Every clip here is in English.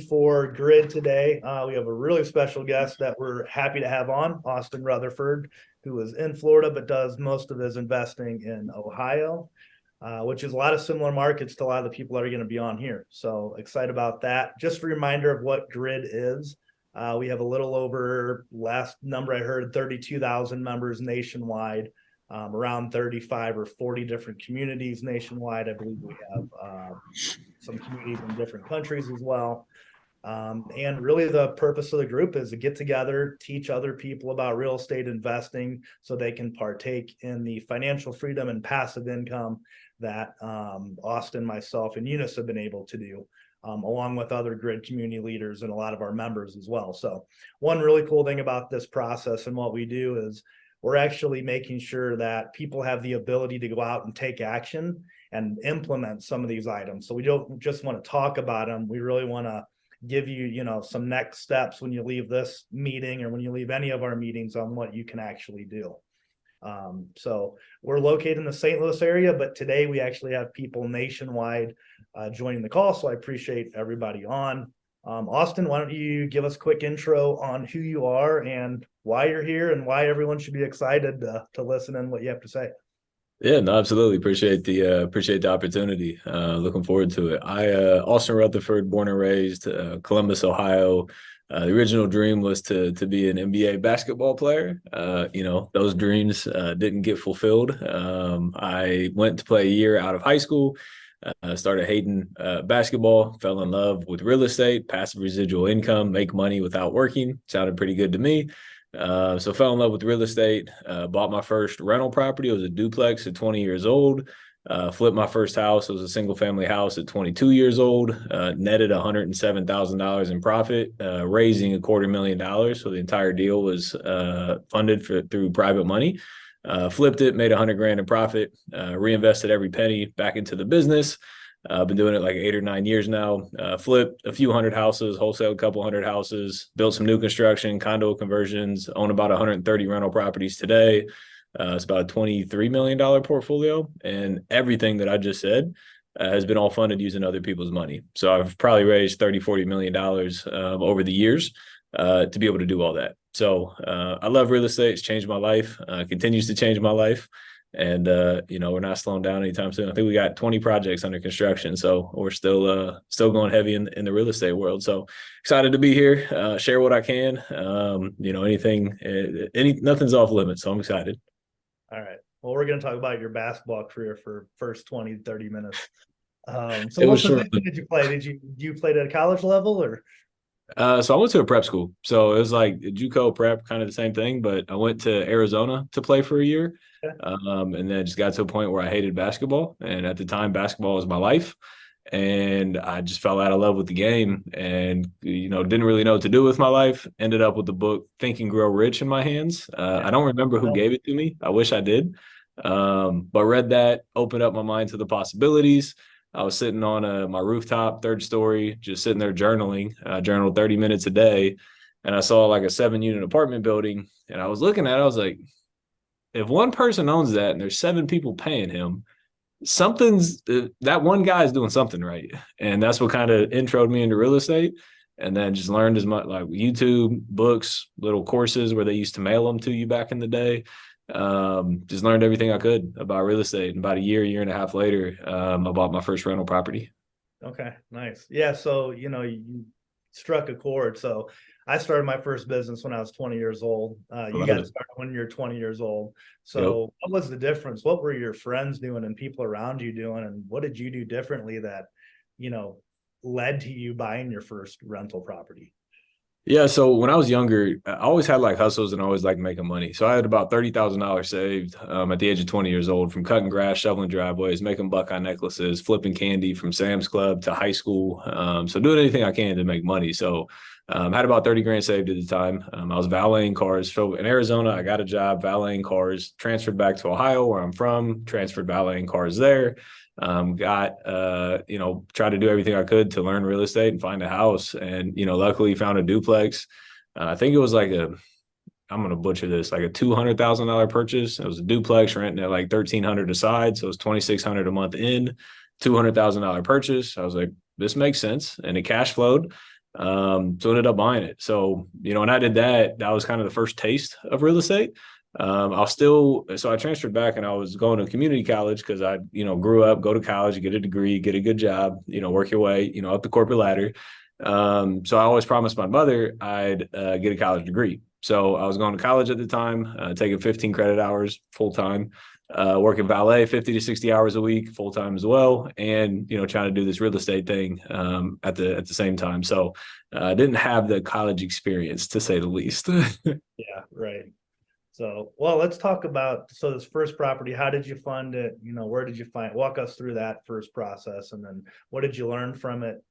for Grid today. We have a really special guest that we're happy to have on, Austin Rutherford, who is in Florida but does most of his investing in Ohio, which is a lot of similar markets to a lot of the people that are going to be on here. So excited about that. Just a reminder of what Grid is. We have a little over, last number I heard, 32,000 members nationwide. Around 35 or 40 different communities nationwide. I believe we have some communities in different countries as well. And really the purpose of the group is to get together, teach other people about real estate investing so they can partake in the financial freedom and passive income that Austin, myself, and Eunice have been able to do. Along with other Grid community leaders and a lot of our members as well. So one really cool thing about this process and what we do is we're actually making sure that people have the ability to go out and take action and implement some of these items. So we don't just want to talk about them. We really want to give you, some next steps when you leave this meeting or when you leave any of our meetings on what you can actually do. So we're located in the St. Louis area, but today we actually have people nationwide joining the call. So I appreciate everybody on. Austin, why don't you give us a quick intro on who you are and why you're here and why everyone should be excited to listen and what you have to say. Yeah, no, absolutely. Appreciate the opportunity. Looking forward to it. Austin Rutherford, born and raised, Columbus, Ohio. The original dream was to be an NBA basketball player. Those dreams didn't get fulfilled. I went to play a year out of high school. Started hating basketball, fell in love with real estate, passive residual income, make money without working. Sounded pretty good to me. So fell in love with real estate, bought my first rental property. It was a duplex at 20 years old. Flipped my first house. It was a single family house at 22 years old. Netted $107,000 in profit, raising $250,000. So the entire deal was funded through private money. Flipped it, made $100,000 in profit, reinvested every penny back into the business. I've been doing it like 8 or 9 years now. Flipped a few hundred houses, wholesaled a couple hundred houses, built some new construction, condo conversions, own about 130 rental properties today. It's about a $23 million portfolio. And everything that I just said has been all funded using other people's money. So I've probably raised $30-40 million over the years to be able to do all that. So I love real estate. It's changed my life, continues to change my life. And, we're not slowing down anytime soon. I think we got 20 projects under construction. So we're still going heavy in the real estate world. So excited to be here, share what I can. Nothing's off limits. So I'm excited. All right. Well, we're going to talk about your basketball career for first 20-30 minutes. So It what was short. position did you play? Did you play at a college level or? So I went to a prep school. So it was like JUCO prep, kind of the same thing, but I went to Arizona to play for a year. Okay. And then just got to a point where I hated basketball. And at the time, basketball was my life. And I just fell out of love with the game and, didn't really know what to do with my life. Ended up with the book Think and Grow Rich in my hands. I don't remember who gave it to me. I wish I did. But read that, opened up my mind to the possibilities. I was sitting on my rooftop, third story, just sitting there journaling. I journaled 30 minutes a day. And I saw like a 7-unit apartment building. And I was looking at it. I was like, if one person owns that and there's 7 people paying him, that one guy is doing something right. And that's what kind of introed me into real estate. And then just learned as much like YouTube, books, little courses where they used to mail them to you back in the day. Just learned everything I could about real estate. And about a year and a half later, I bought my first rental property. Okay, nice. Yeah. So, you struck a chord. So I started my first business when I was 20 years old. You got started when you're 20 years old. So Yep. What was the difference? What were your friends doing and people around you doing? And what did you do differently that, led to you buying your first rental property? Yeah, so when I was younger, I always had like hustles and always liked making money. So I had about $30,000 saved at the age of 20 years old from cutting grass, shoveling driveways, making Buckeye necklaces, flipping candy from Sam's Club to high school. So doing anything I can to make money. So had about 30 grand saved at the time. I was valeting cars. So in Arizona, I got a job valeting cars, transferred back to Ohio where I'm from, transferred valeting cars there. Tried to do everything I could to learn real estate and find a house. And, luckily found a duplex. I think it was like I'm going to butcher this, like a $200,000 purchase. It was a duplex renting at like $1,300 a side. So it was $2,600 a month in, $200,000 purchase. I was like, this makes sense. And it cash flowed. So I ended up buying it. So, when I did that, that was kind of the first taste of real estate. So I transferred back and I was going to community college because I, grew up, go to college, get a degree, get a good job, work your way, up the corporate ladder. So I always promised my mother I'd get a college degree. So I was going to college at the time, taking 15 credit hours full time, working valet 50 to 60 hours a week full time as well, and trying to do this real estate thing at the same time. So I didn't have the college experience, to say the least. Yeah, right. So, well, let's talk about, so this first property, how did you fund it? Where did you walk us through that first process, and then what did you learn from it,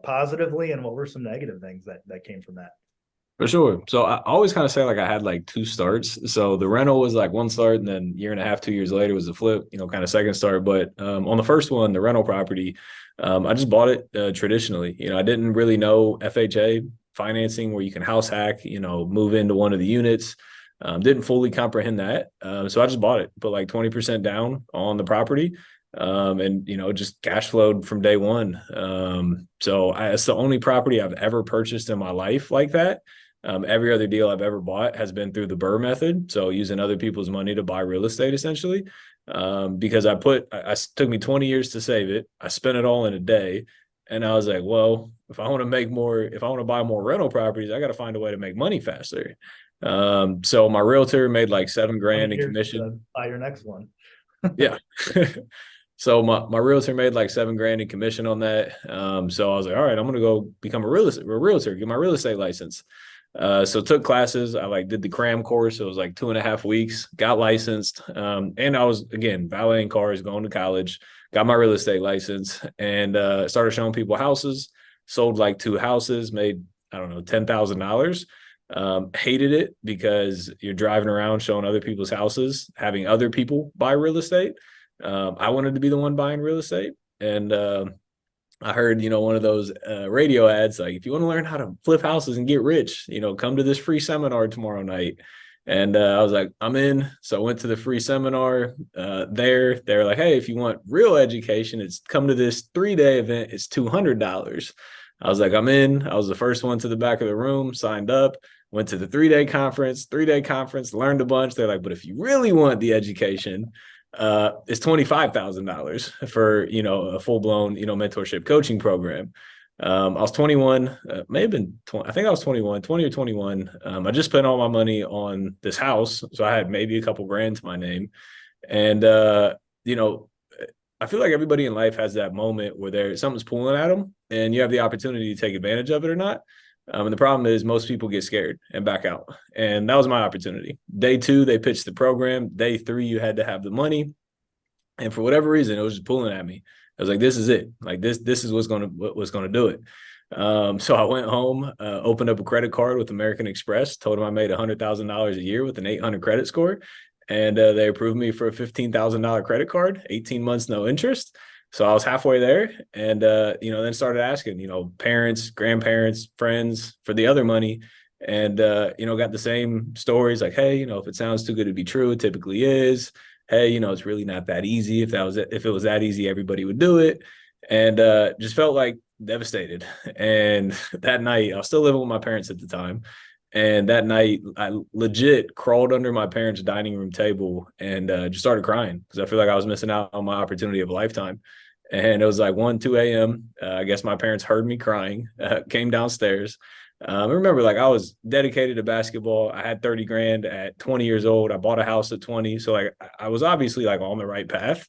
positively, and what were some negative things that came from that? For sure. So I always kind of say like I had like two starts. So the rental was like one start, and then year and a half, 2 years later was the flip, kind of second start. But on the first one, the rental property, I just bought it traditionally. I didn't really know FHA financing where you can house hack, move into one of the units. Didn't fully comprehend that. So I just bought it, put like 20% down on the property. And just cash flowed from day one. It's the only property I've ever purchased in my life like that. Every other deal I've ever bought has been through the BRRRR method. So using other people's money to buy real estate essentially. Because I took me 20 years to save it. I spent it all in a day. And I was like, well, if I want to buy more rental properties, I got to find a way to make money faster. So my realtor made like 7 grand in Years to commission. buy your next one. Yeah. So my realtor made like 7 grand in commission on that. So I was like, all right, I'm gonna go become a realtor, get my real estate license. So took classes. I like did the cram course. It was like 2.5 weeks, got licensed. And I was again valeting cars, going to college, got my real estate license, and started showing people houses, sold like 2 houses, made, I don't know, $10,000. Hated it because you're driving around showing other people's houses, having other people buy real estate. I wanted to be the one buying real estate. And I heard, one of those radio ads, like, if you want to learn how to flip houses and get rich, come to this free seminar tomorrow night. And I was like, I'm in. So I went to the free seminar there. They're like, hey, if you want real education, it's come to this 3-day event. It's $200. I was like, I'm in. I was the first one to the back of the room, signed up, went to the 3-day conference, learned a bunch. They're like, but if you really want the education, it's $25,000 for, a full blown, mentorship coaching program. I was 21, may have been 20, I think I was 21, 20 or 21. I just spent all my money on this house. So I had maybe a couple grand to my name. And, you know, I feel like everybody in life has that moment where something's pulling at them and you have the opportunity to take advantage of it or not. And the problem is most people get scared and back out. And that was my opportunity. Day 2, they pitched the program. Day 3, you had to have the money. And for whatever reason, it was just pulling at me. I was like, this is it. Like this is what's gonna do it. So I went home, opened up a credit card with American Express, told them I made $100,000 a year with an 800 credit score. And they approved me for a $15,000 credit card, 18 months, no interest. So I was halfway there, and then started asking, parents, grandparents, friends for the other money, and got the same stories like, hey, if it sounds too good to be true, it typically is. Hey, it's really not that easy. If it was that easy, everybody would do it, and just felt like devastated. And that night, I was still living with my parents at the time. And that night, I legit crawled under my parents' dining room table and just started crying because I feel like I was missing out on my opportunity of a lifetime. And it was like 1, 2 a.m. I guess my parents heard me crying, came downstairs. I remember like I was dedicated to basketball. I had 30 grand at 20 years old. I bought a house at 20. So like I was obviously like on the right path.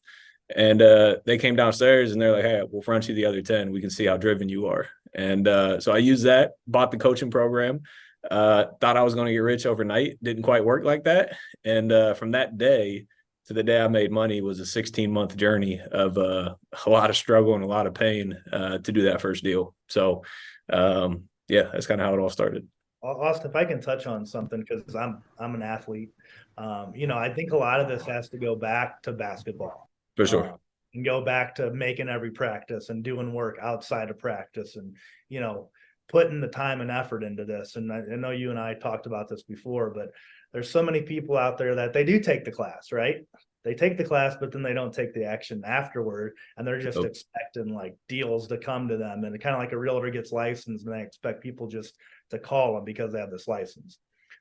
And they came downstairs and they're like, hey, we'll front you the other 10. We can see how driven you are. And so I used that, bought the coaching program. Thought I was going to get rich overnight. Didn't quite work like that. And from that day to the day I made money was a 16-month journey of a lot of struggle and a lot of pain to do that first deal. So, yeah, that's kind of how it all started. Austin, if I can touch on something, because I'm an athlete, I think a lot of this has to go back to basketball, For sure. and go back to making every practice and doing work outside of practice, and putting the time and effort into this. And I know you and I talked about this before, but there's so many people out there that they do take the class, right? they take the class, but then they don't take the action afterward. And they're just Yep. expecting like deals to come to them. And kind of like a realtor gets licensed and they expect people just to call them because they have this license.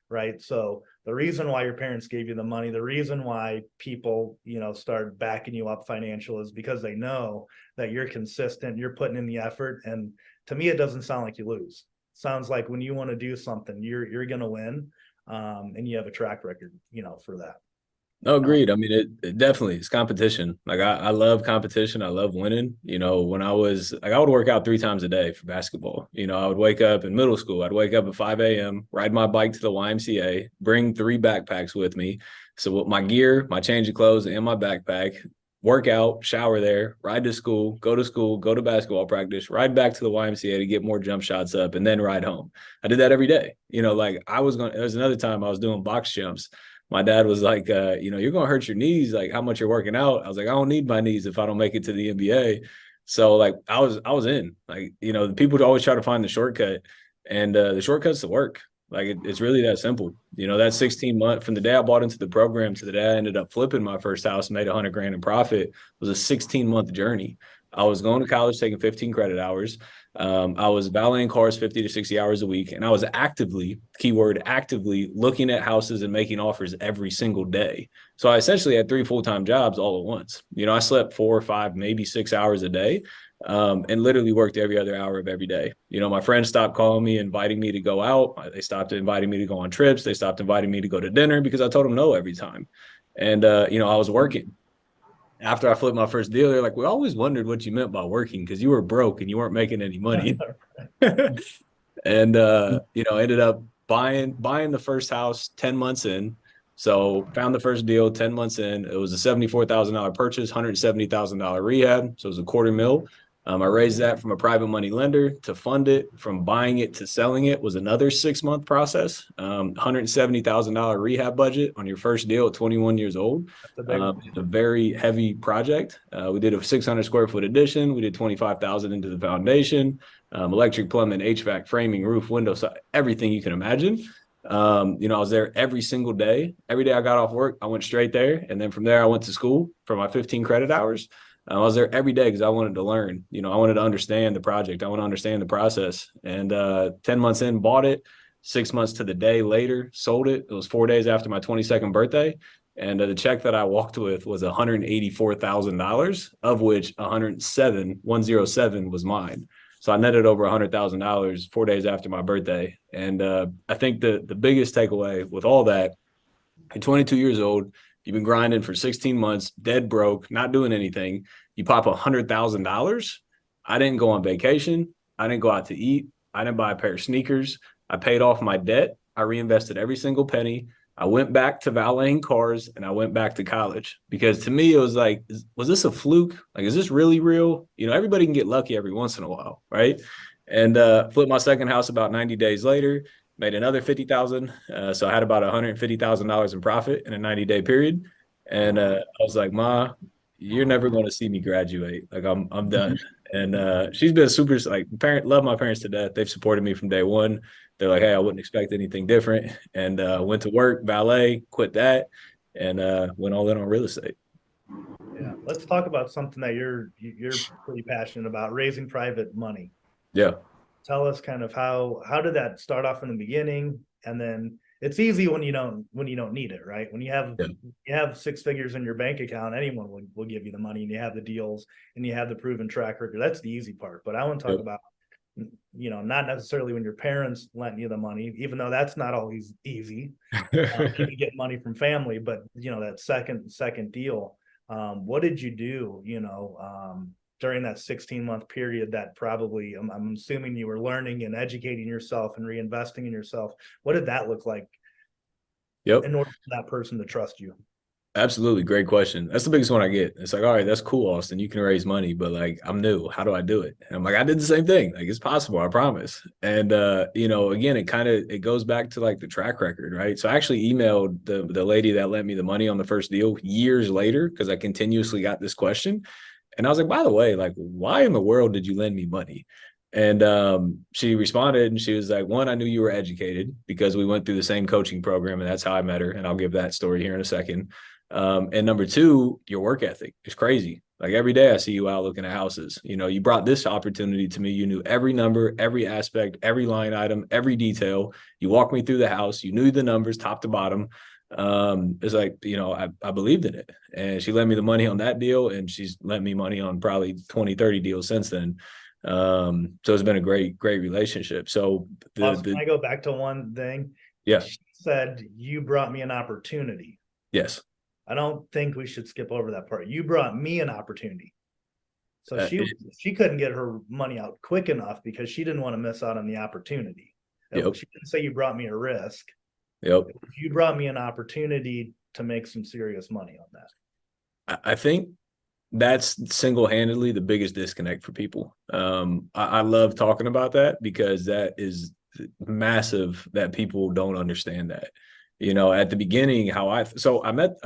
Right. So the reason why your parents gave you the money, the reason why people, start backing you up financial is because they know that you're consistent, you're putting in the effort. And to me, it doesn't sound like you lose. It sounds like when you want to do something, you're going to win. And you have a track record, for that. No, agreed. I mean, it definitely it's competition. Like I love competition. I love winning. When I was like, I would work out 3 times a day for basketball. I would wake up in middle school. I'd wake up at 5 a.m., ride my bike to the YMCA, bring 3 backpacks with me. So with my gear, my change of clothes, and my backpack, work out, shower there, ride to school, go to basketball practice, ride back to the YMCA to get more jump shots up, and then ride home. I did that every day. Like I was going. There was another time I was doing box jumps. My dad was like, you're going to hurt your knees, like how much you're working out. I was like, I don't need my knees if I don't make it to the NBA. So like I was in like, the people always try to find the shortcut, and the shortcut's the work. Like it's really that simple. That 16 month from the day I bought into the program to the day I ended up flipping my first house, made 100 grand in profit, was a 16-month journey. I was going to college, taking 15 credit hours. I was valeting cars 50 to 60 hours a week, and I was actively, keyword actively, looking at houses and making offers every single day. So I essentially had 3 full-time jobs all at once. I slept 4 or 5, maybe 6 hours a day, and literally worked every other hour of every day. My friends stopped calling me, inviting me to go out. They stopped inviting me to go on trips. They stopped inviting me to go to dinner because I told them no every time. And, I was working. After I flipped my first deal, they're like, we always wondered what you meant by working because you were broke and you weren't making any money. And ended up buying the first house 10 months in. So found the first deal 10 months in. It was a $74,000 purchase, $170,000 rehab. So it was a quarter mil. I raised that from a private money lender to fund it. From buying it to selling it was another 6-month process. $170,000 rehab budget on your first deal at 21 years old. That's a big one. It's a very heavy project. We did a 600 square foot addition. We did 25,000 into the foundation, electric, plumbing, HVAC, framing, roof, windows, everything you can imagine. I was there every single day. Every day I got off work, I went straight there. And then from there, I went to school for my 15 credit hours. I was there every day because I wanted to learn. I wanted to understand the project. I want to understand the process. And 10 months in, bought it. 6 months to the day later, sold it. It was 4 days after my 22nd birthday. And the check that I walked with was $184,000, of which 107 was mine. So I netted over $100,000 4 days after my birthday. And I think the biggest takeaway with all that, at 22 years old, you've been grinding for 16 months, dead broke, not doing anything. You pop $100,000. I didn't go on vacation. I didn't go out to eat. I didn't buy a pair of sneakers. I paid off my debt. I reinvested every single penny. I went back to valeting cars, and I went back to college because to me, it was like, was this a fluke? Like, is this really real? Everybody can get lucky every once in a while, right? And flipped my second house about 90 days later, made another 50,000. So I had about $150,000 in profit in a 90-day period. And I was like, Ma, you're never going to see me graduate. Like I'm done. And she's been super, like, love my parents to death. They've supported me from day one. They're like, hey, I wouldn't expect anything different. And went to work, valet, quit that, and went all in on real estate. Yeah. Let's talk about something that you're pretty passionate about, raising private money. Yeah. Tell us kind of how did that start off in the beginning? And then it's easy when you don't need it, right? When you have 6 figures in your bank account, anyone will give you the money, and you have the deals and you have the proven track record. That's the easy part. But I want to talk about, not necessarily when your parents lent you the money, even though that's not always easy. You can get money from family, but that second deal. What did you do, during that 16-month period that probably, I'm assuming you were learning and educating yourself and reinvesting in yourself. What did that look like in order for that person to trust you? Absolutely. Great question. That's the biggest one I get. It's like, all right, that's cool, Austin. You can raise money, but like, I'm new. How do I do it? And I'm like, I did the same thing. Like, it's possible. I promise. And, again, it goes back to like the track record, right? So I actually emailed the lady that lent me the money on the first deal years later, because I continuously got this question. And I was like, by the way, like, why in the world did you lend me money? And she responded, and she was like, one, I knew you were educated because we went through the same coaching program, and that's how I met her. And I'll give that story here in a second. And number two, your work ethic is crazy. Like every day I see you out looking at houses. You know, you brought this opportunity to me. You knew every number, every aspect, every line item, every detail. You walked me through the house. You knew the numbers top to bottom. It's like, you know, I believed in it. And she lent me the money on that deal. And she's lent me money on probably 20, 30 deals since then. So it's been a great relationship. So Austin, can I go back to one thing? yeah, She said, you brought me an opportunity. yes. I don't think we should skip over that part. You brought me an opportunity. So she couldn't get her money out quick enough because she didn't want to miss out on the opportunity. Yep. She didn't say you brought me a risk. Yep. You brought me an opportunity to make some serious money on that. I think that's single-handedly the biggest disconnect for people. I love talking about that because that is massive that people don't understand that. You know, at the beginning, I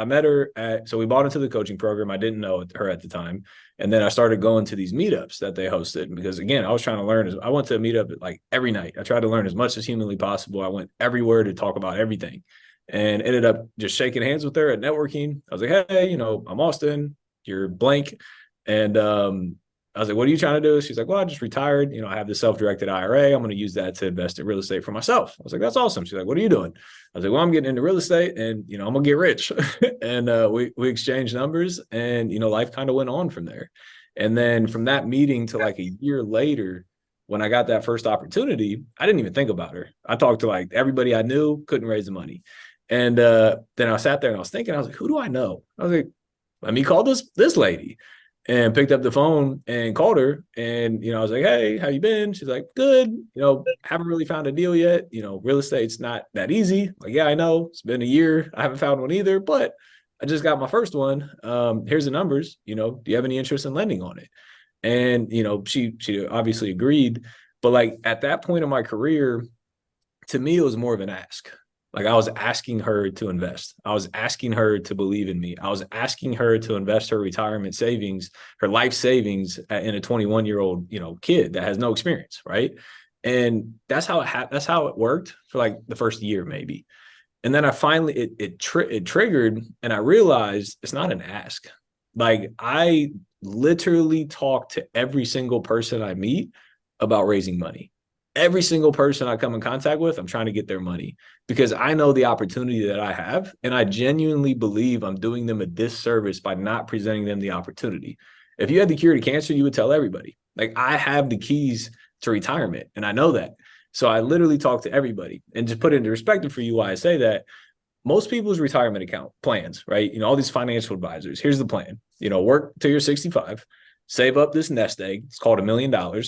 met her so we bought into the coaching program. I didn't know her at the time. And then I started going to these meetups that they hosted because again, I was trying to learn. I went to a meetup like every night. I tried to learn as much as humanly possible. I went everywhere to talk about everything and ended up just shaking hands with her at networking. I was like, hey, you know, I'm Austin, you're blank. And I was like, what are you trying to do? She's like, well, I just retired. You know, I have this self-directed IRA. I'm going to use that to invest in real estate for myself. I was like, that's awesome. She's like, what are you doing? I was like, well, I'm getting into real estate and, you know, I'm going to get rich. And we exchanged numbers and, you know, life kind of went on from there. And then from that meeting to like a year later, when I got that first opportunity, I didn't even think about her. I talked to like everybody I knew, couldn't raise the money. And then I sat there and I was thinking, I was like, who do I know? I was like, let me call this lady. And picked up the phone and called her. And, you know, I was like, hey, how you been? She's like, good. You know, haven't really found a deal yet. You know, real estate's not that easy. Like, yeah, I know. It's been a year. I haven't found one either, but I just got my first one. Here's the numbers. You know, do you have any interest in lending on it? And, you know, she obviously agreed. But like at that point in my career, to me, it was more of an ask. Like I was asking her to invest. I was asking her to believe in me. I was asking her to invest her retirement savings, her life savings in a 21-year-old, you know, kid that has no experience, right? And that's how that's how it worked for like the first year maybe. And then I finally it triggered and I realized it's not an ask. Like I literally talk to every single person I meet about raising money. Every single person I come in contact with, I'm trying to get their money because I know the opportunity that I have. And I genuinely believe I'm doing them a disservice by not presenting them the opportunity. If you had the cure to cancer, you would tell everybody. Like I have the keys to retirement and I know that. So I literally talk to everybody and just put it into perspective for you why I say that. Most people's retirement account plans, right? You know, all these financial advisors, here's the plan, you know, work till you're 65, save up this nest egg. It's called $1 million.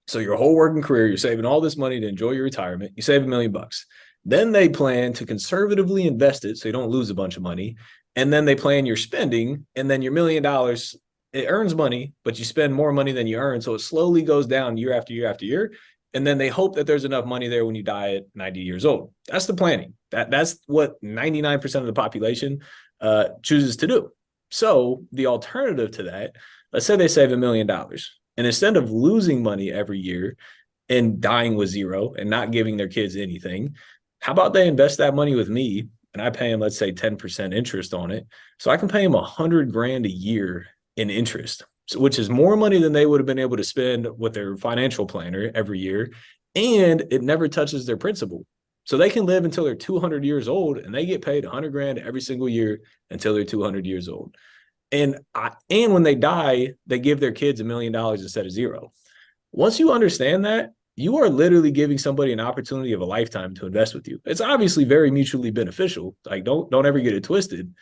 So your whole working career, you're saving all this money to enjoy your retirement. You save $1 million. Then they plan to conservatively invest it so you don't lose a bunch of money. And then they plan your spending, and then your $1 million, it earns money, but you spend more money than you earn. So it slowly goes down year after year after year. And then they hope that there's enough money there when you die at 90 years old. That's the planning. That's what 99% of the population chooses to do. So the alternative to that, let's say they save $1 million. And instead of losing money every year and dying with zero and not giving their kids anything, how about they invest that money with me and I pay them, let's say 10% interest on it. So I can pay them $100,000 a year in interest, which is more money than they would have been able to spend with their financial planner every year. And it never touches their principal. So they can live until they're 200 years old and they get paid $100,000 every single year until they're 200 years old. And when they die, they give their kids $1 million instead of zero. Once you understand that, you are literally giving somebody an opportunity of a lifetime to invest with you. It's obviously very mutually beneficial. Like don't ever get it twisted.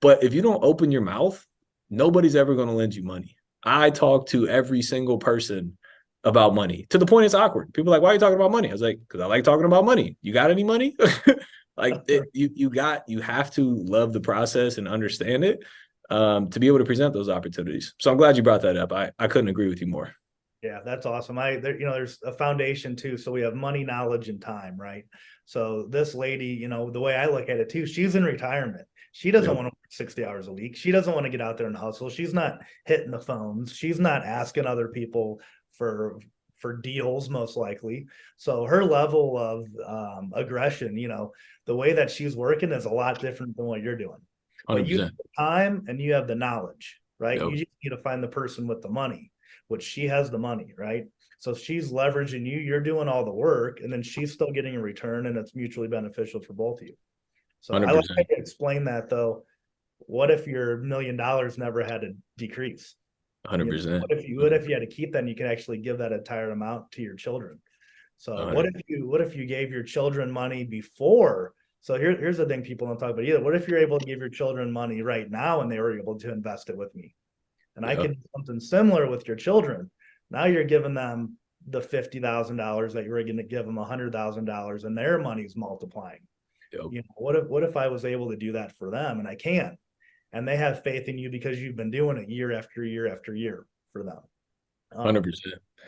But if you don't open your mouth, nobody's ever going to lend you money. I talk to every single person about money to the point it's awkward. People are like, why are you talking about money? I was like, because I like talking about money. You got any money? You have to love the process and understand it to be able to present those opportunities. So I'm glad you brought that up. I couldn't agree with you more. Yeah, that's awesome. There's a foundation too. So we have money, knowledge, and time, right? So this lady, you know, the way I look at it too, she's in retirement. She doesn't want to work 60 hours a week. She doesn't want to get out there and hustle. She's not hitting the phones. She's not asking other people for deals, most likely. So her level of aggression, you know, the way that she's working is a lot different than what you're doing. but you have 100%. the time and you have the knowledge, right? Yep. You just need to find the person with the money, which she has the money, right? So she's leveraging you, you're doing all the work, and then she's still getting a return, and it's mutually beneficial for both of you. So I like how 100%. you explain that though. What if your $1 million never had to decrease? You know, 100%. what if you had to keep that and you can actually give that entire amount to your children? So 100. what if you gave your children money before? So here's the thing people don't talk about either. What if you're able to give your children money right now and they were able to invest it with me? And I Yep. could do something similar with your children. Now you're giving them the $50,000 that you were going to give them $100,000 and their money's multiplying. Yep. You know, what if I was able to do that for them, and I can, and they have faith in you because you've been doing it year after year after year for them. 100%.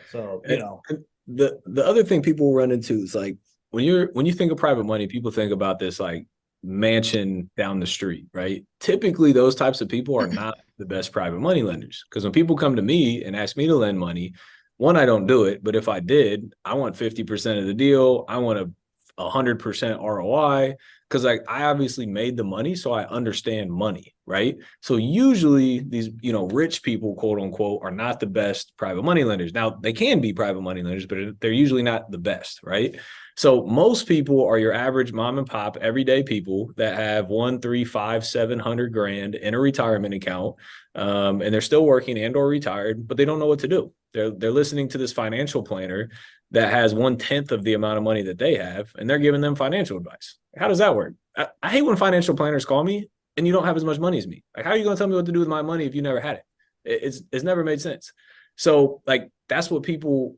So you And know, the other thing people run into is like when you think of private money, people think about this like mansion down the street, right? Typically, those types of people are not the best private money lenders because when people come to me and ask me to lend money, one, I don't do it, but if I did, I want 50% of the deal. I want a 100% ROI because like I obviously made the money, so I understand money, right? So usually these, rich people, quote unquote, are not the best private money lenders. Now they can be private money lenders, but they're usually not the best, right? So most people are your average mom and pop, everyday people that have 1, 3, 5, 700 grand in a retirement account, and they're still working and or retired, but they don't know what to do. They're listening to this financial planner that has 1/10 of the amount of money that they have, and they're giving them financial advice. How does that work? I hate when financial planners call me and you don't have as much money as me. Like, how are you going to tell me what to do with my money if you never had it? It's never made sense. So, like, that's what people.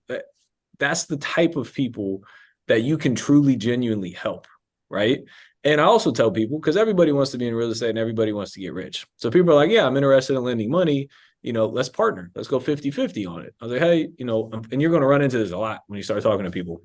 That's the type of people that you can truly, genuinely help, right? And I also tell people because everybody wants to be in real estate and everybody wants to get rich. So people are like, yeah, I'm interested in lending money. Let's partner. Let's go 50-50 on it. I was like, hey, and you're going to run into this a lot when you start talking to people.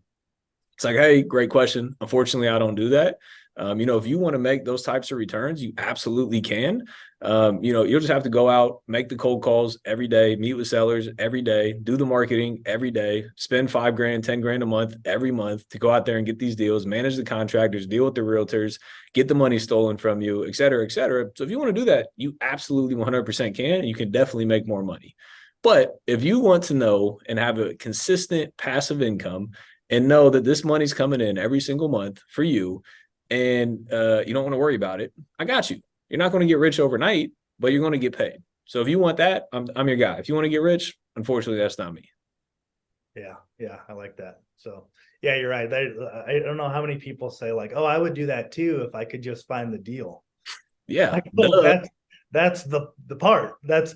It's like, hey, great question. Unfortunately, I don't do that. If you want to make those types of returns, you absolutely can. You'll just have to go out, make the cold calls every day, meet with sellers every day, do the marketing every day, spend $5 grand, $10 grand a month every month to go out there and get these deals, manage the contractors, deal with the realtors, get the money stolen from you, et cetera, et cetera. So if you want to do that, you absolutely 100% can. And you can definitely make more money. But if you want to know and have a consistent passive income and know that this money's coming in every single month for you, and you don't want to worry about it, I got you. You're not going to get rich overnight, but you're going to get paid. So if you want that, I'm your guy. If you want to get rich, unfortunately, that's not me. yeah, I like that. So yeah, you're right. I don't know how many people say like, oh, I would do that too if I could just find the deal. Yeah, Like, oh, duh, that's the part. That's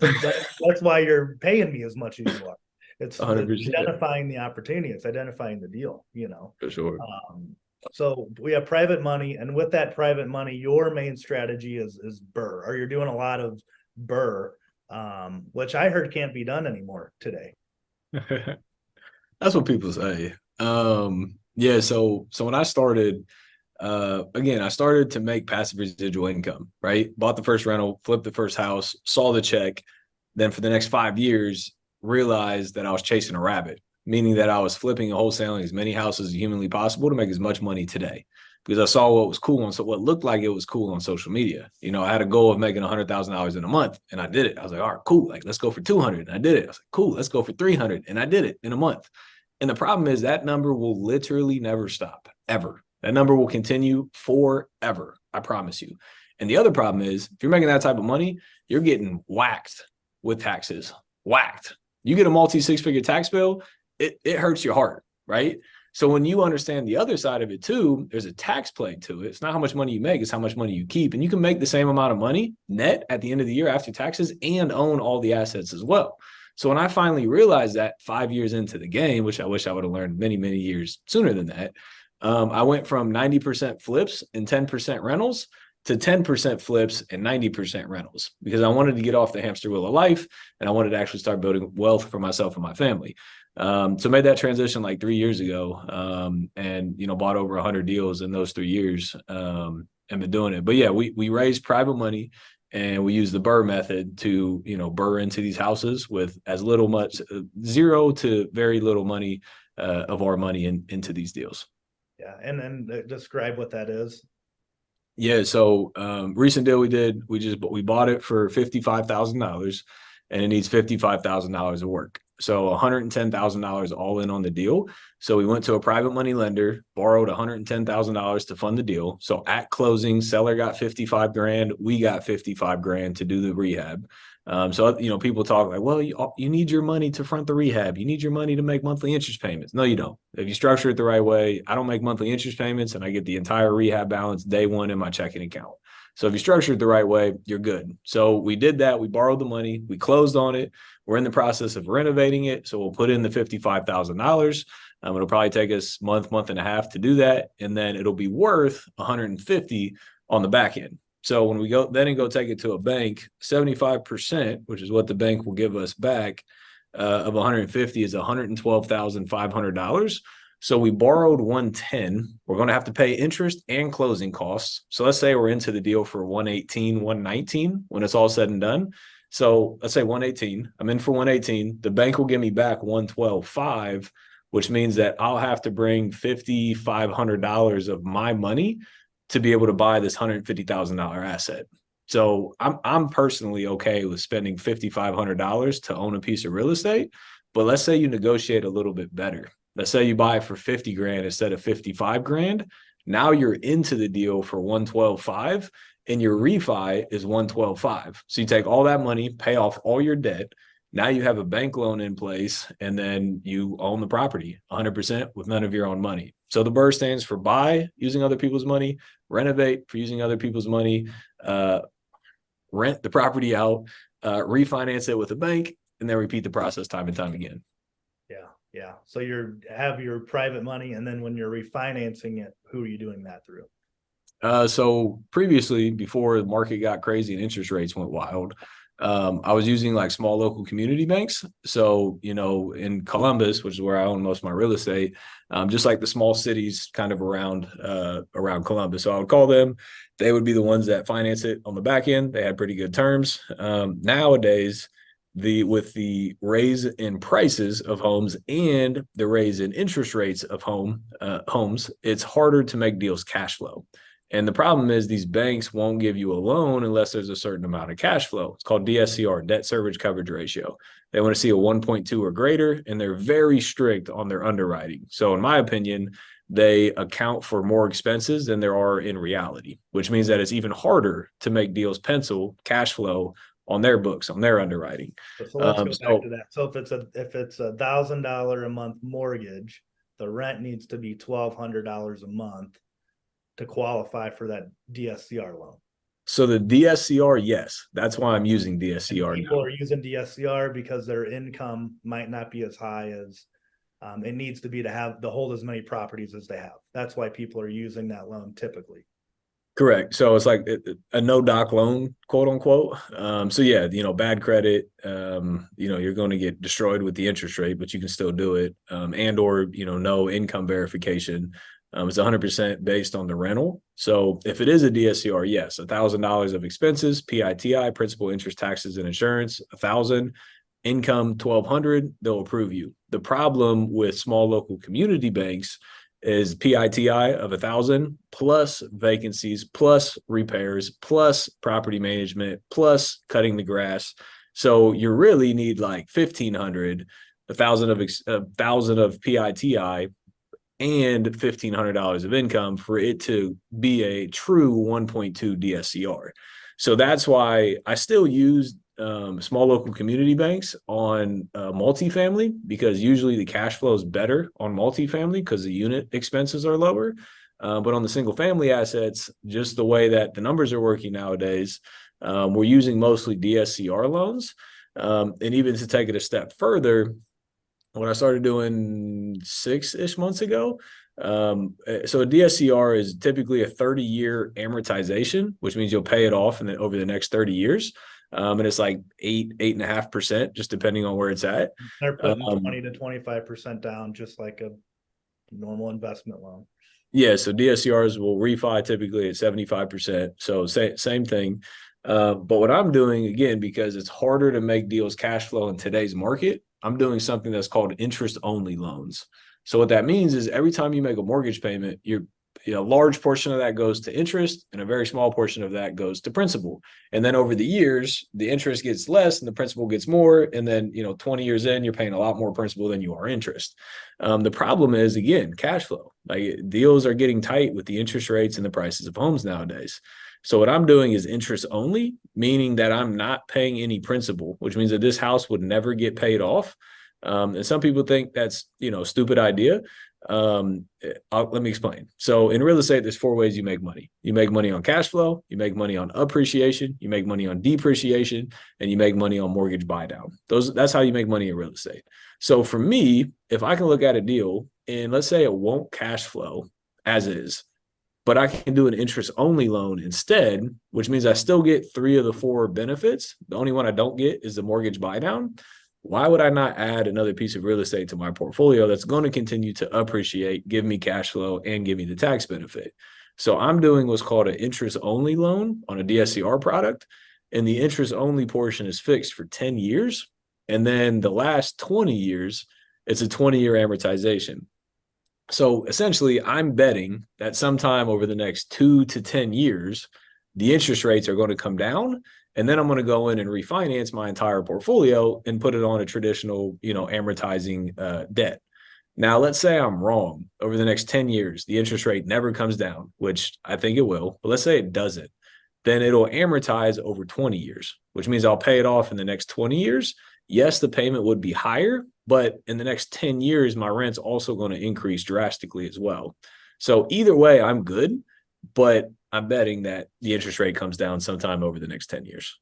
why you're paying me as much as you are. It's 100% identifying the opportunity. It's identifying the deal. for sure. So we have private money, and with that private money, your main strategy is BRRRR, or you're doing a lot of BRRRR, which I heard can't be done anymore today. That's what people say. Yeah, so when I started, again, I started to make passive residual income, right? Bought the first rental, flipped the first house, saw the check, then for the next 5 years, realized that I was chasing a rabbit, meaning that I was flipping and wholesaling as many houses as humanly possible to make as much money today. Because I saw what was cool on, so what looked like it was cool on social media. I had a goal of making $100,000 in a month, and I did it. I was like, all right, cool. Like, let's go for 200, and I did it. I was like, cool, let's go for 300, and I did it in a month. And the problem is that number will literally never stop, ever. That number will continue forever. I promise you. And the other problem is, if you're making that type of money, you're getting whacked with taxes. Whacked. You get a multi 6-figure tax bill, it hurts your heart, right? So when you understand the other side of it too, there's a tax plague to it. It's not how much money you make, it's how much money you keep. And you can make the same amount of money net at the end of the year after taxes and own all the assets as well. So when I finally realized that 5 years into the game, which I wish I would have learned many, many years sooner than that, I went from 90% flips and 10% rentals to 10% flips and 90% rentals because I wanted to get off the hamster wheel of life and I wanted to actually start building wealth for myself and my family. So made that transition like 3 years ago, and bought over 100 deals in those 3 years, and been doing it. But yeah, we raised private money and we use the BRRRR method to BRRRR into these houses with as little much zero to very little money of our money into these deals. Yeah, and describe what that is. Yeah, so recent deal we did, we bought it for $55,000 and it needs $55,000 of work. So $110,000 all in on the deal. So we went to a private money lender, borrowed $110,000 to fund the deal. So at closing, seller got 55 grand, we got 55 grand to do the rehab. So people talk like, well, you need your money to front the rehab. You need your money to make monthly interest payments. No, you don't. If you structure it the right way, I don't make monthly interest payments and I get the entire rehab balance day one in my checking account. So if you structure it the right way, you're good. So we did that. We borrowed the money. We closed on it. We're in the process of renovating it. So we'll put in the $55,000. It'll probably take us month and a half to do that. And then it'll be worth 150 on the back end. So when we go then and go take it to a bank, 75%, which is what the bank will give us back, of 150 is $112,500. So we borrowed 110. We're going to have to pay interest and closing costs. So let's say we're into the deal for 118, 119 when it's all said and done. So let's say 118. I'm in for 118. The bank will give me back 112.5, which means that I'll have to bring $5,500 of my money to be able to buy this $150,000 asset. So I'm personally okay with spending $5,500 to own a piece of real estate. But let's say you negotiate a little bit better. Let's say you buy it for 50 grand instead of 55 grand. Now you're into the deal for 112.5 and your refi is 112.5. So you take all that money, pay off all your debt. Now you have a bank loan in place and then you own the property 100% with none of your own money. So the BRRRR stands for buy using other people's money, renovate for using other people's money, rent the property out, refinance it with a bank, and then repeat the process time and time again. Yeah. So have your private money, and then when you're refinancing it, who are you doing that through? So previously, before the market got crazy and interest rates went wild, I was using like small local community banks. So, in Columbus, which is where I own most of my real estate, just like the small cities kind of around Columbus. So I would call them. They would be the ones that finance it on the back end. They had pretty good terms. Nowadays, with the raise in prices of homes and the raise in interest rates of homes, it's harder to make deals cash flow. And the problem is these banks won't give you a loan unless there's a certain amount of cash flow. It's called DSCR, debt service coverage ratio. They want to see a 1.2 or greater, and they're very strict on their underwriting. So in my opinion, they account for more expenses than there are in reality, which means that it's even harder to make deals pencil cash flow on their books, on their underwriting. So let's go back to that. So if it's $1,000 a month mortgage, the rent needs to be $1,200 a month to qualify for that DSCR loan. So the DSCR, yes, that's why I'm using DSCR. And people are using DSCR because their income might not be as high as it needs to be to hold as many properties as they have. That's why people are using that loan typically. Correct. So it's like a no doc loan, quote unquote. So yeah, bad credit, you're going to get destroyed with the interest rate, but you can still do it. Or no income verification. It's 100% based on the rental. So if it is a DSCR, yes, $1,000 of expenses, PITI, principal, interest, taxes, and insurance, $1,000, income, $1,200, they'll approve you. The problem with small local community banks is PITI of 1,000 plus vacancies, plus repairs, plus property management, plus cutting the grass. So you really need like 1,500, 1,000 of PITI, and $1,500 of income for it to be a true 1.2 DSCR. So that's why I still use small local community banks on multifamily, because usually the cash flow is better on multifamily because the unit expenses are lower. But on the single family assets, just the way that the numbers are working nowadays, we're using mostly DSCR loans. And even to take it a step further, when I started doing 6-ish months ago, so a DSCR is typically a 30-year amortization, which means you'll pay it off over the next 30 years. And it's like 8.5%, just depending on where it's at. They're putting 20 to 25% down, just like a normal investment loan. Yeah, so DSCRs will refi typically at 75%. So same thing. But what I'm doing, again, because it's harder to make deals cash flow in today's market, I'm doing something that's called interest-only loans. So what that means is every time you make a mortgage payment, large portion of that goes to interest and a very small portion of that goes to principal. And then over the years, the interest gets less and the principal gets more. And then, 20 years in, you're paying a lot more principal than you are interest. The problem is, again, cash flow. Like, deals are getting tight with the interest rates and the prices of homes nowadays. So what I'm doing is interest only, meaning that I'm not paying any principal, which means that this house would never get paid off. And some people think that's, stupid idea. Let me explain. So in real estate, there's 4 ways you make money. You make money on cash flow, you make money on appreciation, you make money on depreciation, and you make money on mortgage buy down. That's how you make money in real estate. So for me, if I can look at a deal and let's say it won't cash flow as is, but I can do an interest only loan instead, which means I still get 3 of the 4 benefits. The only one I don't get is the mortgage buy down. Why would I not add another piece of real estate to my portfolio that's going to continue to appreciate, give me cash flow, and give me the tax benefit? So I'm doing what's called an interest-only loan on a DSCR product, and the interest-only portion is fixed for 10 years. And then the last 20 years, it's a 20-year amortization. So essentially, I'm betting that sometime over the next 2 to 10 years, the interest rates are going to come down. And then I'm going to go in and refinance my entire portfolio and put it on a traditional, amortizing debt. Now, let's say I'm wrong. Over the next 10 years, the interest rate never comes down, which I think it will. But let's say it doesn't. Then it'll amortize over 20 years, which means I'll pay it off in the next 20 years. Yes, the payment would be higher, but in the next 10 years, my rent's also going to increase drastically as well. So either way, I'm good, but I'm betting that the interest rate comes down sometime over the next 10 years.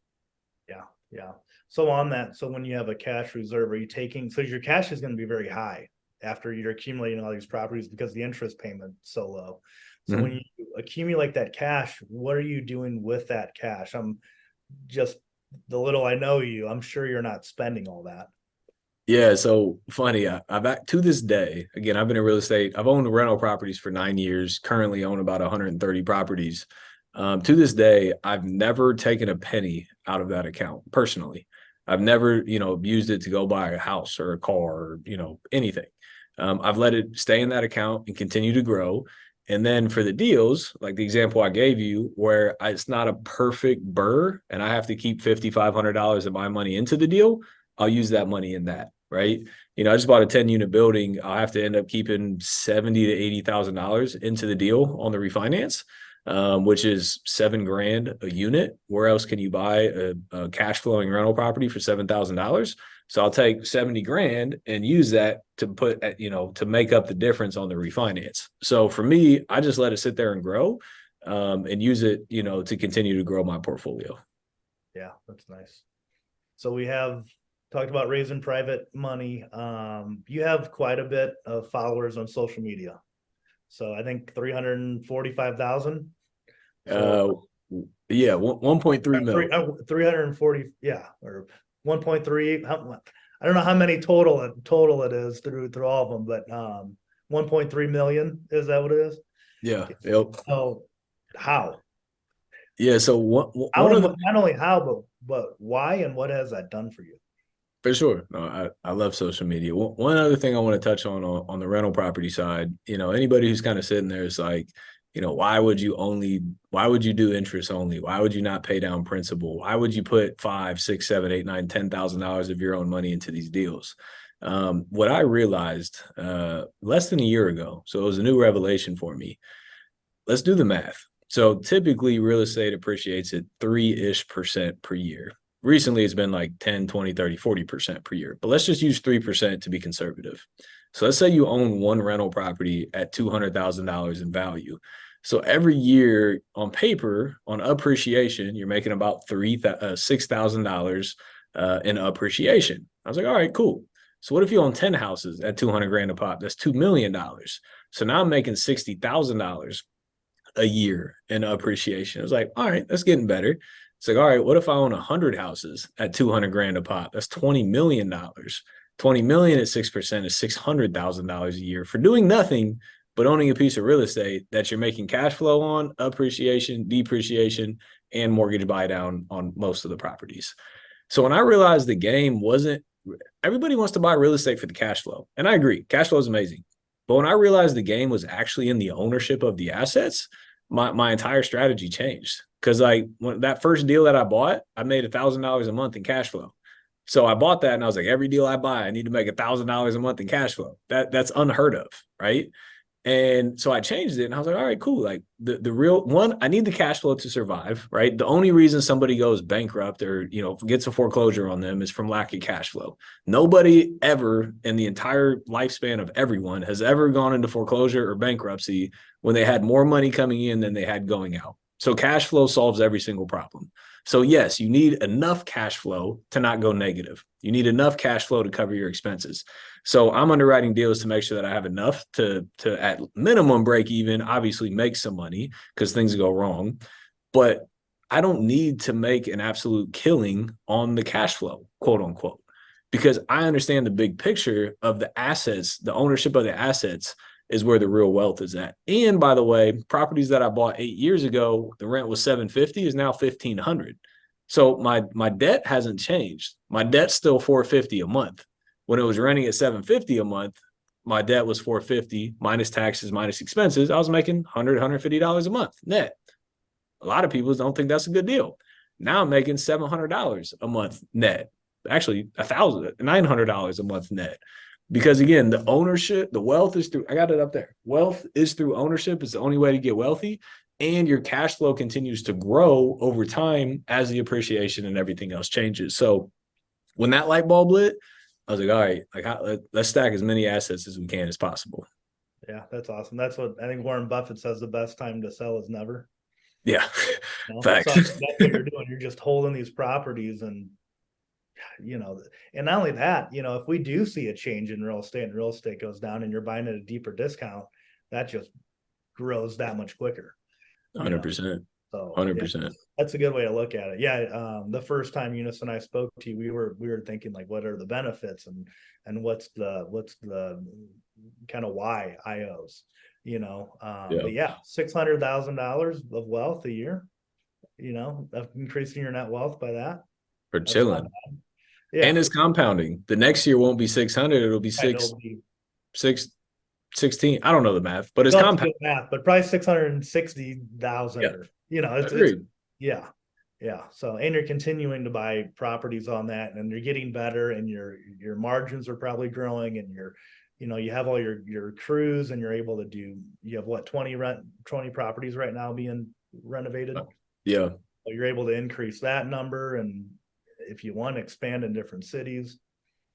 Yeah. So on that, so when you have a cash reserve, are you taking, so your cash is going to be very high after you're accumulating all these properties because the interest payment's so low. So when you accumulate that cash, what are you doing with that cash? I'm just, the little I know you, I'm sure you're not spending all that. Yeah, so funny. I've to this day, again, I've been in real estate. I've owned rental properties for 9 years. Currently, own about 130 properties. To this day, I've never taken a penny out of that account personally. I've never, used it to go buy a house or a car or anything. I've let it stay in that account and continue to grow. And then for the deals, like the example I gave you, where it's not a perfect BRRRR and I have to keep $5,500 of my money into the deal, I'll use that money in that. Right. I just bought a 10-unit building. I'll have to end up keeping $70,000 to $80,000 into the deal on the refinance, which is $7,000 a unit. Where else can you buy a cash flowing rental property for $7,000? So I'll take $70,000 and use that to put, to make up the difference on the refinance. So for me, I just let it sit there and grow, and use it, to continue to grow my portfolio. Yeah, that's nice. So we have talked about raising private money. You have quite a bit of followers on social media. So I think 345,000. So, yeah, 1.3 million. 340, yeah, or 1.3. I don't know how many total it is through all of them, but 1.3 million, is that what it is? Yeah. Yep. So how? Yeah. So not only how, but why, and what has that done for you? For sure. No, I love social media. One other thing I want to touch on the rental property side, anybody who's kind of sitting there is like, why would you do interest only? Why would you not pay down principal? Why would you put $5,000, $6,000, $7,000, $8,000, $9,000, $10,000 of your own money into these deals? What I realized less than a year ago, so it was a new revelation for me. Let's do the math. So typically real estate appreciates at 3-ish% per year. Recently, it's been like 10, 20, 30, 40% per year. But let's just use 3% to be conservative. So let's say you own one rental property at $200,000 in value. So every year on paper, on appreciation, you're making about $6,000 in appreciation. I was like, all right, cool. So what if you own 10 houses at $200,000 a pop? That's $2 million. So now I'm making $60,000 a year in appreciation. I was like, all right, that's getting better. It's like, all right, what if I own 100 houses at $200,000 a pop? That's $20 million. 20 million at 6% is $600,000 a year for doing nothing but owning a piece of real estate that you're making cash flow on, appreciation, depreciation, and mortgage buy down on most of the properties. So when I realized the game wasn't, everybody wants to buy real estate for the cash flow. And I agree, cash flow is amazing. But when I realized the game was actually in the ownership of the assets, my entire strategy changed. Because like when that first deal that I bought, I made $1,000 a month in cash flow. So I bought that and I was like, every deal I buy, I need to make $1,000 a month in cash flow. That's unheard of, right? And so I changed it and I was like, all right, cool. Like the real one, I need the cash flow to survive, right? The only reason somebody goes bankrupt or, gets a foreclosure on them is from lack of cash flow. Nobody ever in the entire lifespan of everyone has ever gone into foreclosure or bankruptcy when they had more money coming in than they had going out. So cash flow solves every single problem. So yes, you need enough cash flow to not go negative. You need enough cash flow to cover your expenses. So I'm underwriting deals to make sure that I have enough to at minimum break even, obviously make some money because things go wrong. But I don't need to make an absolute killing on the cash flow, quote unquote, because I understand the big picture of the assets, the ownership of the assets is where the real wealth is at. And by the way, properties that I bought 8 years ago, the rent was $750 is now $1,500. So my debt hasn't changed. My debt's still $450 a month. When it was renting at $750 a month, my debt was $450 minus taxes, minus expenses. I was making $150 a month net. A lot of people don't think that's a good deal. Now I'm making $700 a month net. Actually, $900 a month net. Because again, the ownership, the wealth is through, I got it up there. Wealth is through ownership. It's the only way to get wealthy. And your cash flow continues to grow over time as the appreciation and everything else changes. So when that light bulb lit, I was like, all right, let's stack as many assets as we can as possible. Yeah, that's awesome. That's what I think Warren Buffett says the best time to sell is never. Yeah, So facts. that's what you're doing. You're just holding these properties and and not only that, if we do see a change in real estate and real estate goes down and you're buying at a deeper discount, that just grows that much quicker. 100%. So 100%. that's a good way to look at it. Yeah. The first time Eunice and I spoke to you, we were thinking like, what are the benefits and what's the kind of why IOs, Yeah. but yeah, $600,000 of wealth a year, increasing your net wealth by that. For chilling. Yeah. And it's compounding. The next year won't be 600. It'll be six 16. I don't know the math, but it's compounding. Math, but probably 660,000. Yeah. It's yeah. So, and you're continuing to buy properties on that, and you're getting better, and your margins are probably growing, and you have all your crews, and you're able to do. You have what 20 properties right now being renovated. Yeah. So you're able to increase that number, and if you want to expand in different cities.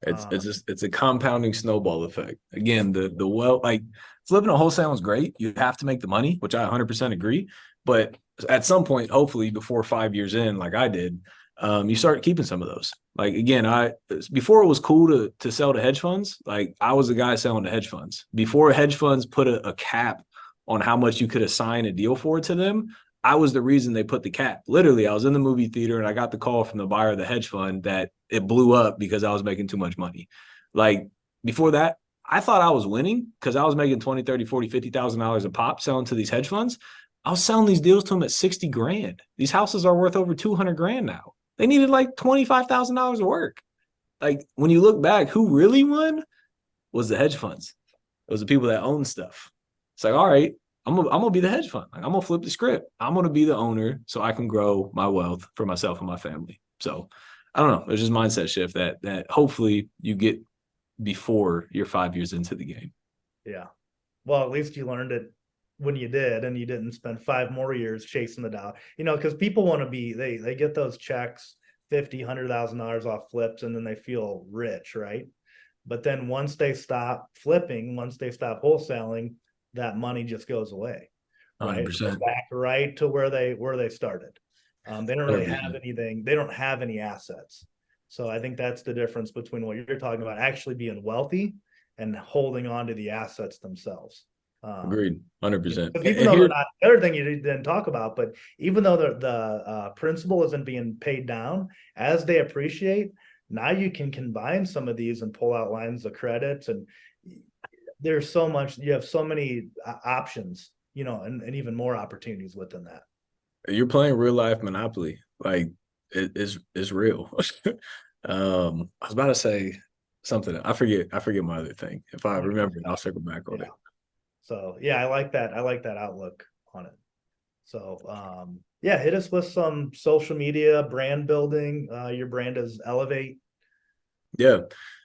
It's a compounding snowball effect. Again, the wealth, like flipping a wholesale is great. You have to make the money, which I 100% agree. But at some point, hopefully before 5 years in, like I did, you start keeping some of those. Like again, before it was cool to sell to hedge funds. Like I was the guy selling to hedge funds before hedge funds put a cap on how much you could assign a deal for to them. I was the reason they put the cap. Literally, I was in the movie theater and I got the call from the buyer of the hedge fund that it blew up because I was making too much money. Like before that, I thought I was winning because I was making 20, 30, 40, $50,000 a pop selling to these hedge funds. I was selling these deals to them at 60 grand. These houses are worth over 200 grand now. They needed like $25,000 of work. Like when you look back, who really won was the hedge funds. It was the people that own stuff. It's like, all right, I'm gonna be the hedge fund. Like, I'm gonna flip the script. I'm gonna be the owner so I can grow my wealth for myself and my family. So I don't know. There's just mindset shift that hopefully you get before you're 5 years into the game. Yeah. Well, at least you learned it when you did, and you didn't spend 5 more years chasing the dollar. Because people want to be they get those checks, $50,000, $100,000 off flips, and then they feel rich, right? But then once they stop flipping, once they stop wholesaling, that money just goes away, right? 100%. Back right to where they started. They don't really 100%. have anything. They don't have any assets. So I think that's the difference between what you're talking about, actually being wealthy and holding on to the assets themselves. Agreed. 100%. Even though they're not, the other thing you didn't talk about, but even though the principal isn't being paid down, as they appreciate, now you can combine some of these and pull out lines of credit, and there's so much, you have so many options, and even more opportunities within that. You're playing real life Monopoly. Like it's real. I was about to say something. I forget my other thing. If I remember, I'll circle back on it. So yeah, I like that. I like that outlook on it. So yeah, hit us with some social media brand building. Your brand is Elevate. Yeah.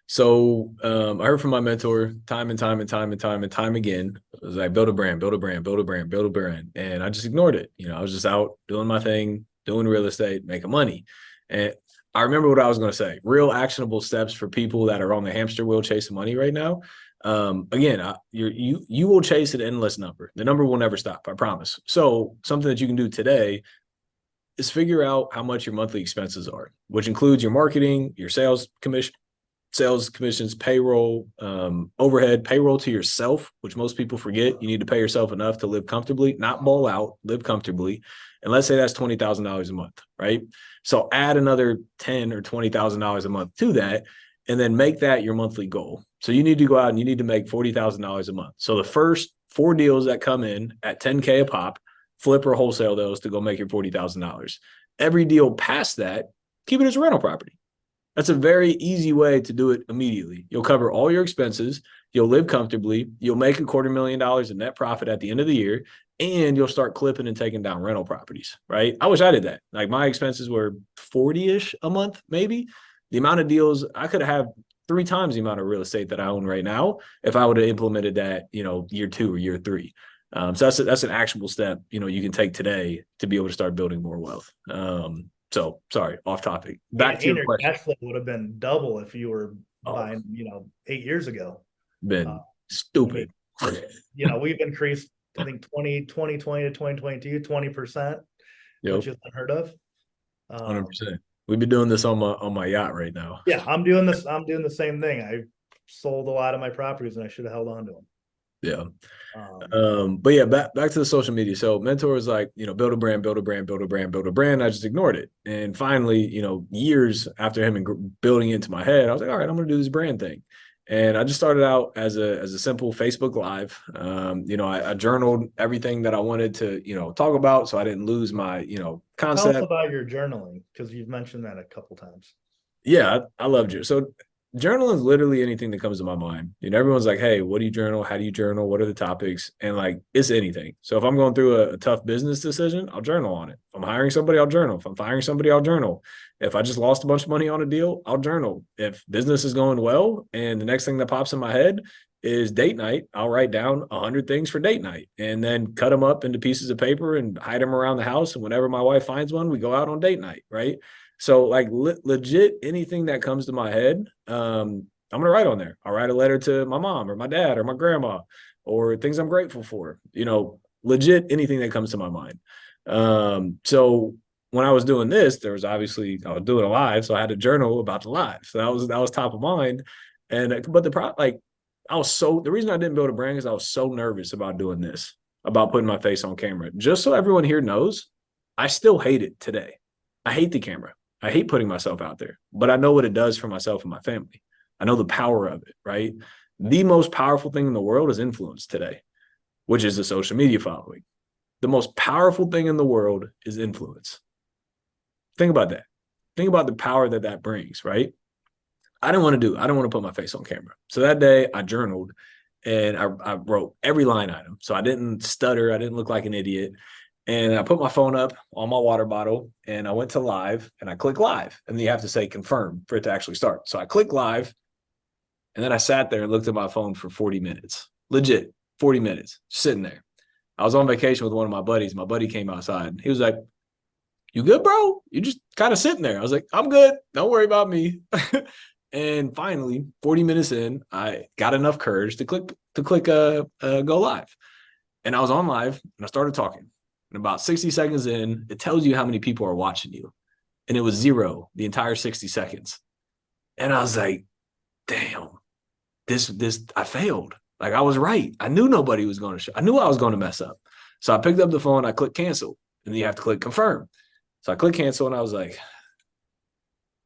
So I heard from my mentor time and time and time and time and time again. It was like build a brand, build a brand, build a brand, build a brand. And I just ignored it. I was just out doing my thing, doing real estate, making money. And I remember what I was going to say. Real actionable steps for people that are on the hamster wheel chasing money right now. Again, you will chase an endless number. The number will never stop, I promise. So something that you can do today is figure out how much your monthly expenses are, which includes your marketing, your sales commissions, payroll, overhead, payroll to yourself, which most people forget. You need to pay yourself enough to live comfortably, not ball out, live comfortably. And let's say that's $20,000 a month, right? So add another $10,000 or $20,000 a month to that, and then make that your monthly goal. So you need to go out and you need to make $40,000 a month. So the first 4 deals that come in at 10K a pop, flip or wholesale those to go make your $40,000. Every deal past that, keep it as a rental property. That's a very easy way to do it immediately. You'll cover all your expenses. You'll live comfortably. You'll make $250,000 in net profit at the end of the year, and you'll start clipping and taking down rental properties, right? I wish I did that. Like my expenses were 40-ish a month, maybe. The amount of deals, I could have 3 times the amount of real estate that I own right now if I would have implemented that, year 2 or year 3. So that's an actionable step, you can take today to be able to start building more wealth. So sorry, off topic. Back to And your your question. cash flow would have been double if you were Oh, buying, 8 years ago. been I mean, stupid. we've increased, I think 2020 to 2022, 20%, Yep, which is unheard of. 100%. We've been doing this on my yacht right now. Yeah, I'm doing this. I'm doing the same thing. I sold a lot of my properties and I should have held on to them. Yeah. Um, But yeah, back to the social media. So mentor was like, build a brand, build a brand, build a brand, build a brand. I just ignored it. And finally, years after him and building into my head, I was like, all right, I'm gonna do this brand thing. And I just started out as a simple Facebook Live. I journaled everything that I wanted to, talk about, so I didn't lose my, Tell us concept. about your journaling because you've mentioned that a couple times. Yeah, I loved it. So journaling is literally anything that comes to my mind. Everyone's like, hey, what do you journal? How do you journal? What are the topics? And like, it's anything. So if I'm going through a tough business decision, I'll journal on it. If I'm hiring somebody, I'll journal. If I'm firing somebody, I'll journal. If I just lost a bunch of money on a deal, I'll journal. If business is going well and the next thing that pops in my head is date night, I'll write down 100 things for date night and then cut them up into pieces of paper and hide them around the house. And whenever my wife finds one, we go out on date night, right? So like legit anything that comes to my head, I'm gonna write on there. I'll write a letter to my mom or my dad or my grandma or things I'm grateful for. Legit anything that comes to my mind. So when I was doing this, there was obviously I was doing a live, so I had to journal about the live. So that was top of mind. And but the reason I didn't build a brand is I was so nervous about doing this, about putting my face on camera. Just so everyone here knows, I still hate it today. I hate the camera. I hate putting myself out there, but I know what it does for myself and my family. I know the power of it, right? The most powerful thing in the world is influence today, which is the social media following. The most powerful thing in the world is influence. Think about that. Think about the power that brings, right? I didn't want to put my face on camera. So that day I journaled and I wrote every line item. So I didn't stutter. I didn't look like an idiot. And I put my phone up on my water bottle and I went to live and I click live. And then you have to say confirm for it to actually start. So I click live and then I sat there and looked at my phone for 40 minutes. Legit, 40 minutes, sitting there. I was on vacation with one of my buddies. My buddy came outside. He was like, you good, bro? You just kind of sitting there. I was like, I'm good. Don't worry about me. And finally, 40 minutes in, I got enough courage to click go live. And I was on live and I started talking. And about 60 seconds in, it tells you how many people are watching you. And it was 0 the entire 60 seconds. And I was like, damn, I failed. Like I was right. I knew nobody was going to show. I knew I was going to mess up. So I picked up the phone, I clicked cancel, and then you have to click confirm. So I clicked cancel and I was like,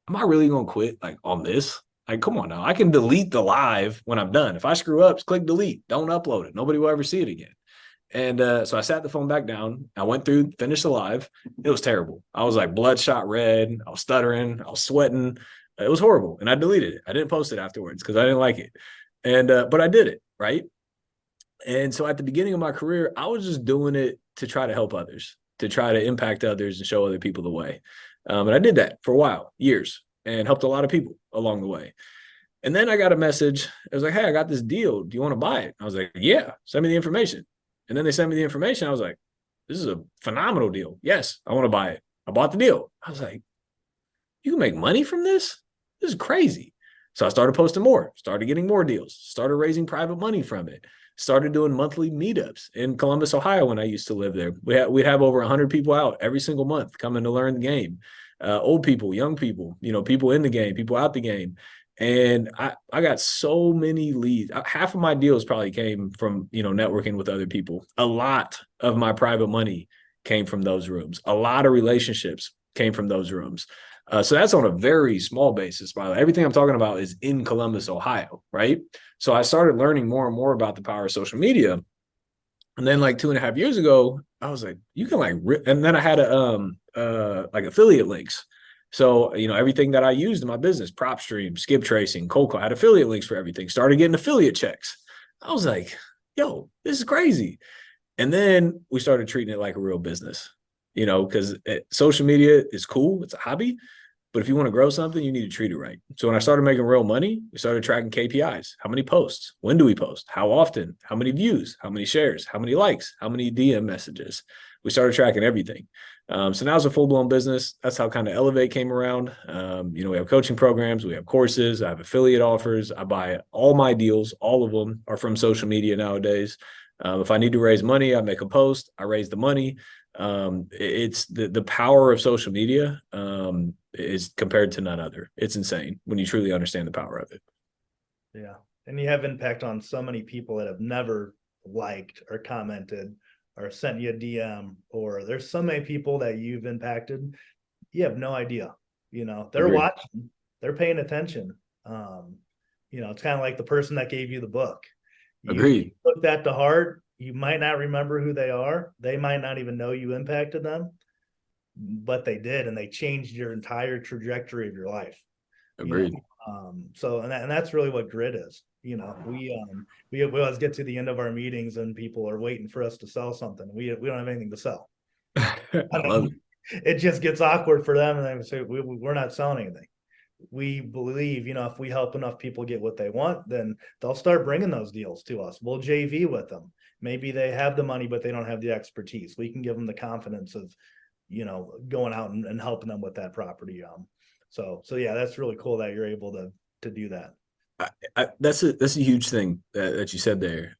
am I really going to quit like on this? Like, come on now. I can delete the live when I'm done. If I screw up, click delete. Don't upload it. Nobody will ever see it again. And so I sat the phone back down. I went through, finished the live. It was terrible. I was like bloodshot red. I was stuttering. I was sweating. It was horrible. And I deleted it. I didn't post it afterwards because I didn't like it. And but I did it, right? And so at the beginning of my career, I was just doing it to try to help others, to try to impact others and show other people the way. And I did that for a while, years, and helped a lot of people along the way. And then I got a message. It was like, hey, I got this deal. Do you want to buy it? I was like, yeah, send me the information. And then they sent me the information. I was like, this is a phenomenal deal. Yes, I want to buy it. I bought the deal. I was like, you can make money from this? This is crazy. So I started posting more, started getting more deals, started raising private money from it, started doing monthly meetups in Columbus, Ohio when I used to live there. We'd have over 100 people out every single month coming to learn the game. Old people, young people, people in the game, people out the game. And I got so many leads. Half of my deals probably came from, networking with other people. A lot of my private money came from those rooms. A lot of relationships came from those rooms. So that's on a very small basis, by the way. Everything I'm talking about is in Columbus, Ohio, right? So I started learning more and more about the power of social media. And then like 2.5 years ago, I was like, you can and then I had like affiliate links. So, everything that I used in my business, prop stream, skip tracing, cold call, I had affiliate links for everything, started getting affiliate checks. I was like, yo, this is crazy. And then we started treating it like a real business, because social media is cool. It's a hobby. But if you want to grow something, you need to treat it right. So when I started making real money, we started tracking KPIs. How many posts? When do we post? How often? How many views? How many shares? How many likes? How many DM messages? We started tracking everything. So now it's a full-blown business. That's how kind of Elevate came around. We have coaching programs. We have courses. I have affiliate offers. I buy all my deals. All of them are from social media nowadays. If I need to raise money, I make a post. I raise the money. It's the power of social media is compared to none other. It's insane when you truly understand the power of it. Yeah. And you have impact on so many people that have never liked or commented or sent you a DM, or there's so many people that you've impacted. You have no idea, they're Agreed. watching, they're paying attention. It's kind of like the person that gave you the book. You Agreed. took that to heart. You might not remember who they are. They might not even know you impacted them, but they did, and they changed your entire trajectory of your life. Agreed. And that's really what grit is. We always get to the end of our meetings and people are waiting for us to sell something. We don't have anything to sell. I love it. It just gets awkward for them, and they say we're not selling anything. We believe, if we help enough people get what they want, then they'll start bringing those deals to us. We'll JV with them. Maybe they have the money, but they don't have the expertise. We can give them the confidence of, going out and helping them with that property. So yeah, that's really cool that you're able to do that. That's a huge thing that you said there.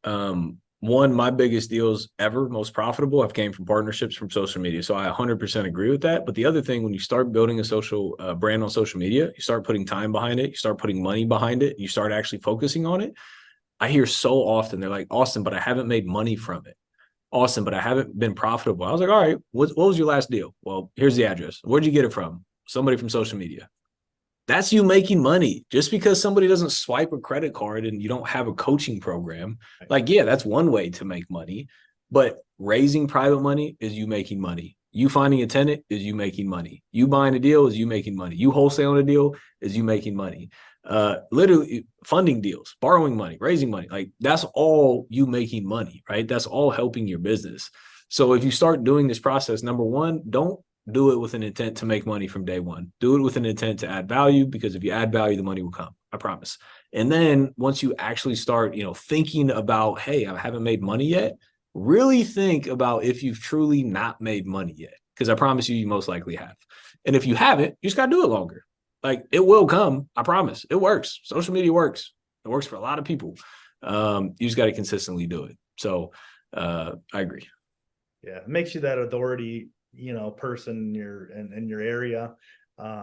One, my biggest deals ever, most profitable, have came from partnerships from social media. So I 100% agree with that. But the other thing, when you start building a social brand on social media, you start putting time behind it, you start putting money behind it, you start actually focusing on it. I hear so often, they're like, Austin, but I haven't made money from it. Austin, but I haven't been profitable. I was like, all right, what was your last deal? Well, here's the address. Where'd you get it from? Somebody from social media. That's you making money. Just because somebody doesn't swipe a credit card and you don't have a coaching program, like, yeah, that's one way to make money. But raising private money is you making money. You finding a tenant is you making money. You buying a deal is you making money. You wholesaling a deal is you making money. Literally funding deals, borrowing money, raising money, like that's all you making money, right? That's all helping your business. So if you start doing this process, number one, don't do it with an intent to make money from day one. Do it with an intent to add value, because if you add value, the money will come. I promise. And then once you actually start, thinking about, hey, I haven't made money yet, really think about if you've truly not made money yet, because I promise you, you most likely have. And if you haven't, you just got to do it longer. Like, it will come. I promise. It works. Social media works. It works for a lot of people. You just got to consistently do it. So I agree. Yeah, it makes you that authority, person in your area.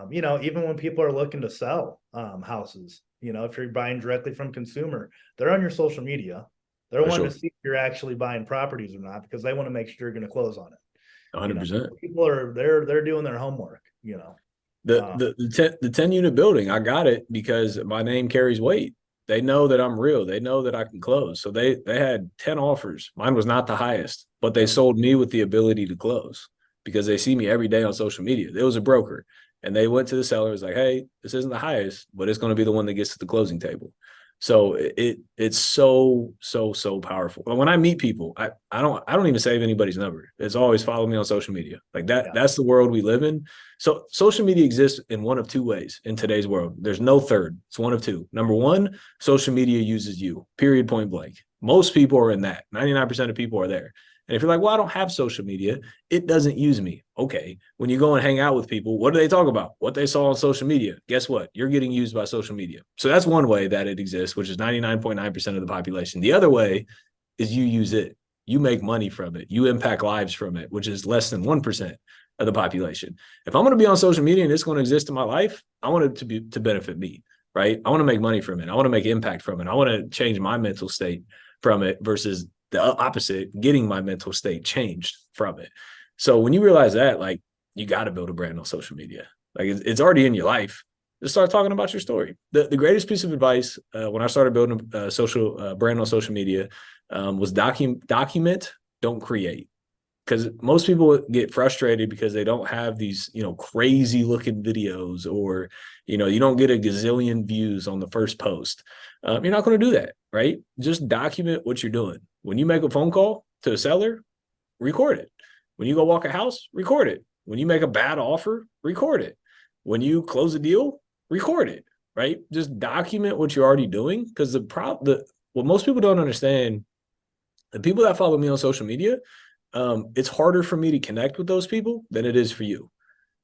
Even when people are looking to sell houses, if you're buying directly from consumer, they're on your social media. They're For wanting sure. to see if you're actually buying properties or not, because they want to make sure you're going to close on it. 100%. People are they're doing their homework. The 10 unit building, I got it because my name carries weight. They know that I'm real. They know that I can close. So they had 10 offers. Mine was not the highest, but they sold me with the ability to close because they see me every day on social media. It was a broker, and they went to the seller, was like, hey, this isn't the highest, but it's going to be the one that gets to the closing table. So it's so powerful. When I meet people, I don't even save anybody's number. It's always follow me on social media. Like that. Yeah. That's the world we live in. So social media exists in one of two ways in today's world. There's no third. It's one of two. Number one, social media uses you. Period. Point blank. Most people are in that. 99% of people are there. And if you're like, well, I don't have social media, it doesn't use me. Okay. When you go and hang out with people, what do they talk about? What they saw on social media. Guess what? You're getting used by social media. So that's one way that it exists, which is 99.9% of the population. The other way is you use it. You make money from it. You impact lives from it, which is less than 1% of the population. If I'm going to be on social media and it's going to exist in my life, I want it to benefit me, right? I want to make money from it. I want to make impact from it. I want to change my mental state from it versus the opposite, getting my mental state changed from it. So when you realize that, like, you got to build a brand on social media. Like it's already in your life. Just start talking about your story. The greatest piece of advice when I started building a social brand on social media was document, don't create. Because most people get frustrated because they don't have these, crazy looking videos, or, you don't get a gazillion views on the first post. You're not going to do that, right? Just document what you're doing. When you make a phone call to a seller, record it. When you go walk a house, record it. When you make a bad offer, record it. When you close a deal, record it, right? Just document what you're already doing. Because what most people don't understand, the people that follow me on social media, it's harder for me to connect with those people than it is for you,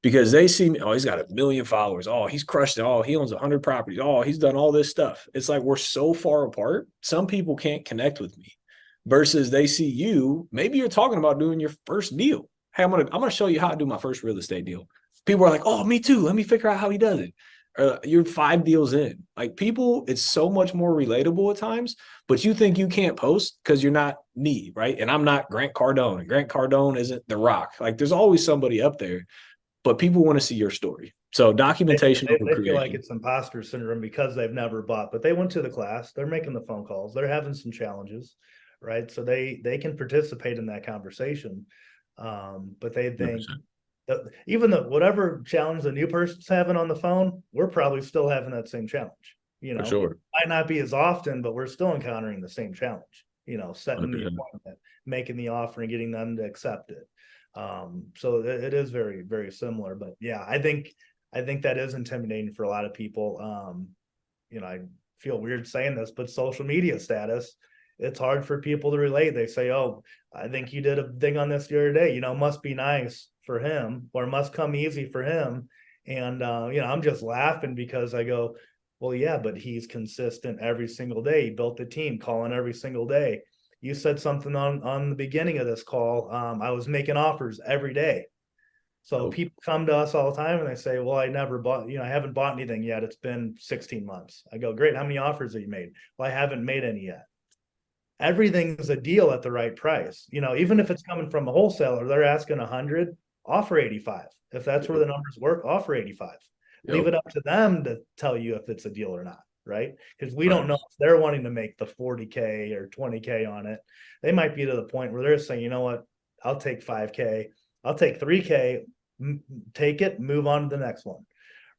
because they see me, oh, he's got 1 million followers. Oh, he's crushed it. Oh, he owns 100 properties. Oh, he's done all this stuff. It's like we're so far apart. Some people can't connect with me versus they see you. Maybe you're talking about doing your first deal. Hey, I'm gonna show you how to do my first real estate deal. People are like, oh, me too. Let me figure out how he does it. You're 5 deals in. Like, people, it's so much more relatable at times, but you think you can't post because you're not me, right? And I'm not Grant Cardone, and Grant Cardone isn't The Rock. Like, there's always somebody up there, but people want to see your story. So documentation over They feel like creation. it's imposter syndrome because they've never bought, but they went to the class, they're making the phone calls, they're having some challenges, right? So they can participate in that conversation. But they think 100%. that even the whatever challenge the new person's having on the phone, we're probably still having that same challenge. For sure. Might not be as often, but we're still encountering the same challenge. Setting the 100%. appointment, making the offer, and getting them to accept it. So it is very, very similar. But yeah, I think that is intimidating for a lot of people. I feel weird saying this, but social media status, it's hard for people to relate. They say, oh, I think you did a thing on this the other day, must be nice for him, or must come easy for him. And, I'm just laughing because I go, well, yeah, but he's consistent every single day. He built the team, calling every single day. You said something on the beginning of this call. I was making offers every day. So Nope. people come to us all the time and they say, well, I never bought, I haven't bought anything yet. It's been 16 months. I go, great. How many offers have you made? Well, I haven't made any yet. Everything's a deal at the right price. Even if it's coming from a wholesaler, they're asking 100, offer 85. If that's where the numbers work, offer 85. Leave Yep. it up to them to tell you if it's a deal or not, right? Because we don't know 100%. if they're wanting to make the 40K or 20K on it. They might be to the point where they're saying, you know what, I'll take 5K, I'll take 3K, take it, move on to the next one,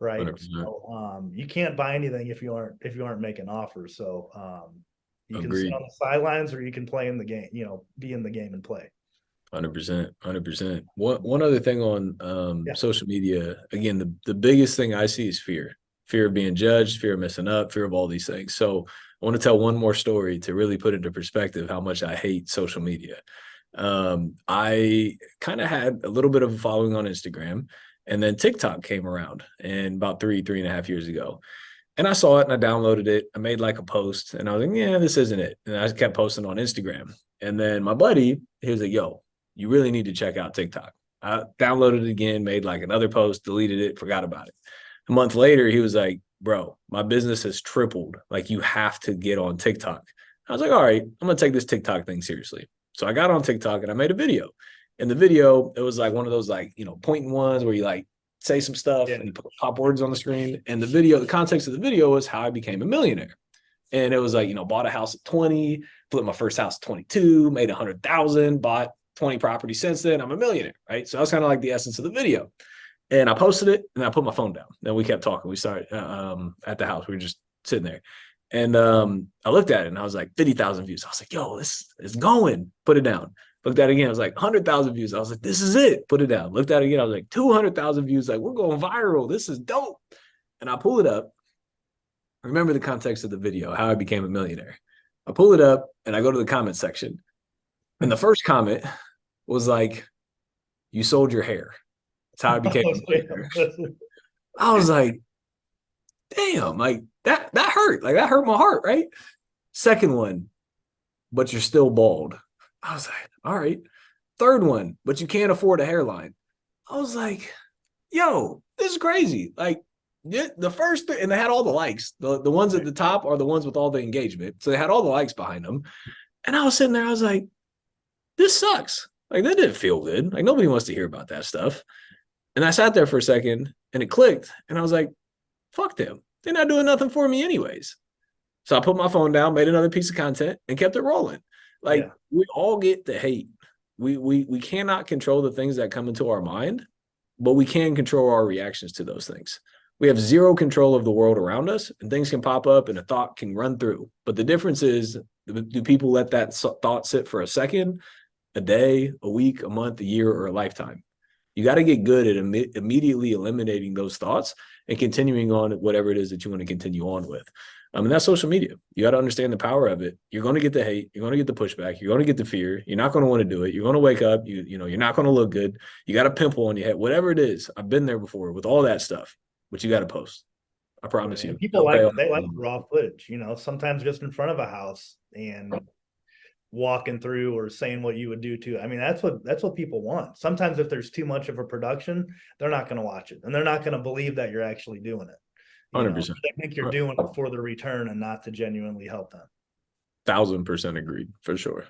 right? 100%. So you can't buy anything if you aren't making offers. So you can sit Agreed. on the sidelines or you can play in the game, be in the game and play. 100%. 100%. One other thing on Yeah. social media, again, the biggest thing I see is fear of being judged, fear of messing up, fear of all these things. So I want to tell one more story to really put into perspective how much I hate social media. I kind of had a little bit of a following on Instagram, and then TikTok came around, and about 3.5 years ago. And I saw it and I downloaded it. I made like a post and I was like, yeah, this isn't it. And I just kept posting on Instagram. And then my buddy, he was like, yo, you really need to check out TikTok. I downloaded it again, made like another post, deleted it, forgot about it. A month later, he was like, bro, my business has tripled. Like, you have to get on TikTok. I was like, all right, I'm going to take this TikTok thing seriously. So I got on TikTok and I made a video. In the video, it was like one of those, like, pointing ones where you like say some stuff Yeah. and you pop words on the screen. And the context of the video was how I became a millionaire. And it was like, bought a house at 20, flipped my first house at 22, made 100,000, bought 20 properties since then. I'm a millionaire, right? So that's kind of like the essence of the video. And I posted it and I put my phone down. Then we kept talking. We started at the house. We were just sitting there. And I looked at it and I was like, 50,000 views. I was like, yo, this is going. Put it down. Looked at it again. I was like, 100,000 views. I was like, this is it. Put it down. Looked at it again. I was like, 200,000 views. Like, we're going viral. This is dope. And I pull it up. Remember the context of the video, how I became a millionaire. I pull it up and I go to the comment section. And the first comment was like, you sold your hair. That's how I became a millionaire. I was like, damn, like that hurt. Like that hurt my heart, right? Second one, but you're still bald. I was like, all right. Third one, but you can't afford a hairline. I was like, yo, this is crazy. Like the first and they had all the likes. The ones at the top are the ones with all the engagement. So they had all the likes behind them. And I was sitting there, I was like, this sucks. Like that didn't feel good. Like nobody wants to hear about that stuff. And I sat there for a second and it clicked. And I was like, fuck them. They're not doing nothing for me anyways. So I put my phone down, made another piece of content, and kept it rolling. Like Yeah. we all get the hate. We cannot control the things that come into our mind, but we can control our reactions to those things. We have zero control of the world around us, and things can pop up and a thought can run through. But the difference is, do people let that thought sit for a second, a day, a week, a month, a year, or a lifetime? You got to get good at immediately eliminating those thoughts and continuing on whatever it is that you want to continue on with. And that's social media. You got to understand the power of it. You're going to get the hate. You're going to get the pushback. You're going to get the fear. You're not going to want to do it. You're going to wake up. You're not going to look good. You got a pimple on your head. Whatever it is, I've been there before with all that stuff. But you got to post. I promise you. And people It'll pay like off. they like raw footage, sometimes just in front of a house and walking through or saying what you would do to. I mean, that's what people want. Sometimes if there's too much of a production, they're not going to watch it and they're not going to believe that you're actually doing it. 100%. They think you're doing it for the return and not to genuinely help them. 1,000% agreed for sure.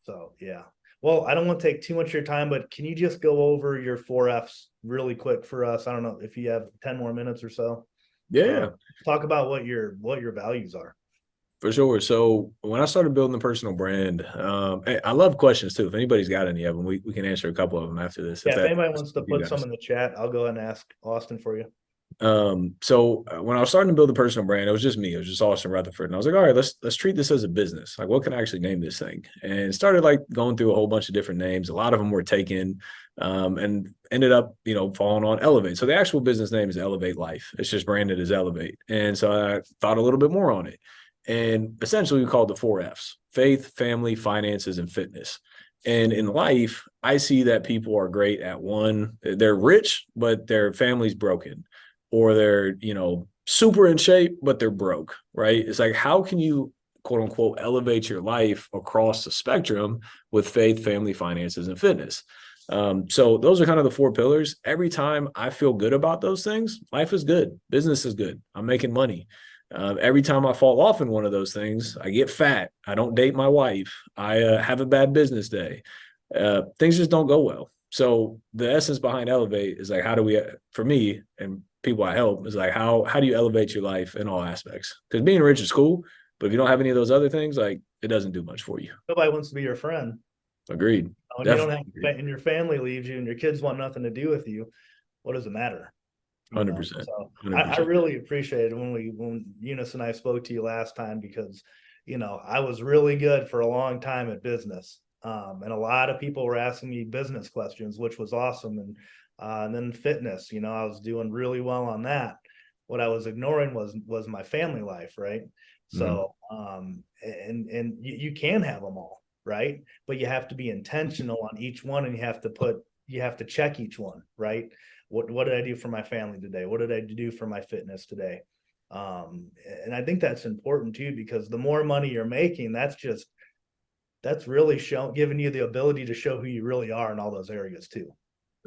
So yeah. Well, I don't want to take too much of your time, but can you just go over your 4Fs really quick for us? I don't know if you have 10 more minutes or so. Yeah. Talk about what your values are. For sure. So when I started building the personal brand, I love questions too. If anybody's got any of them, we can answer a couple of them after this. Yeah, if anybody wants to put some in the chat, I'll go ahead and ask Austin for you. So when I was starting to build a personal brand, it was just me. It was just Austin Rutherford, and I was like, all right, let's treat this as a business. Like, what can I actually name this thing? And started like going through a whole bunch of different names. A lot of them were taken, and ended up falling on Elevate. So the actual business name is Elevate Life. It's just branded as Elevate. And so I thought a little bit more on it, and essentially we called the 4 Fs: faith, family, finances, and fitness. And in life, I see that people are great at one. They're rich, but their family's broken, or they're super in shape but they're broke, right? It's like, how can you quote unquote elevate your life across the spectrum with faith, family, finances, and fitness? So those are kind of the 4 pillars. Every time I feel good about those things, life is good, business is good, I'm making money. Every time I fall off in one of those things, I get fat, I don't date my wife, I have a bad business day, things just don't go well. So the essence behind Elevate is like, how do we, for me and people I help, is like, how do you elevate your life in all aspects? Because being rich is cool, but if you don't have any of those other things, like it doesn't do much for you. Nobody wants to be your friend. Agreed. When you don't have, and your family leaves you and your kids want nothing to do with you, what does it matter? 100%. So 100%. I really appreciated when Eunice and I spoke to you last time, because I was really good for a long time at business, and a lot of people were asking me business questions, which was awesome. And then fitness, I was doing really well on that. What I was ignoring was my family life, right? So and you can have them all, right? But you have to be intentional on each one, and you have to check each one, right? What did I do for my family today? What did I do for my fitness today? And I think that's important too, because the more money you're making, that's really giving you the ability to show who you really are in all those areas too.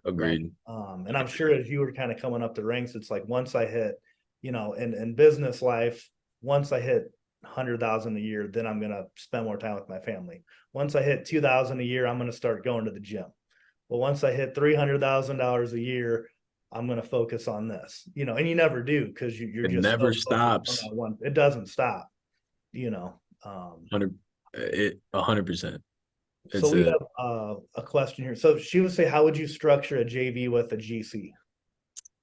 Agreed. Right? And I'm sure as you were kind of coming up the ranks, it's like, once I hit, in business life, once I hit 100,000 a year, then I'm going to spend more time with my family. Once I hit 2,000 a year, I'm going to start going to the gym. Well, once I hit $300,000 a year, I'm going to focus on this, and you never do, because you're just never so stops. on that one. It doesn't stop, 100%. So we have a question here. So she would say, how would you structure a JV with a GC?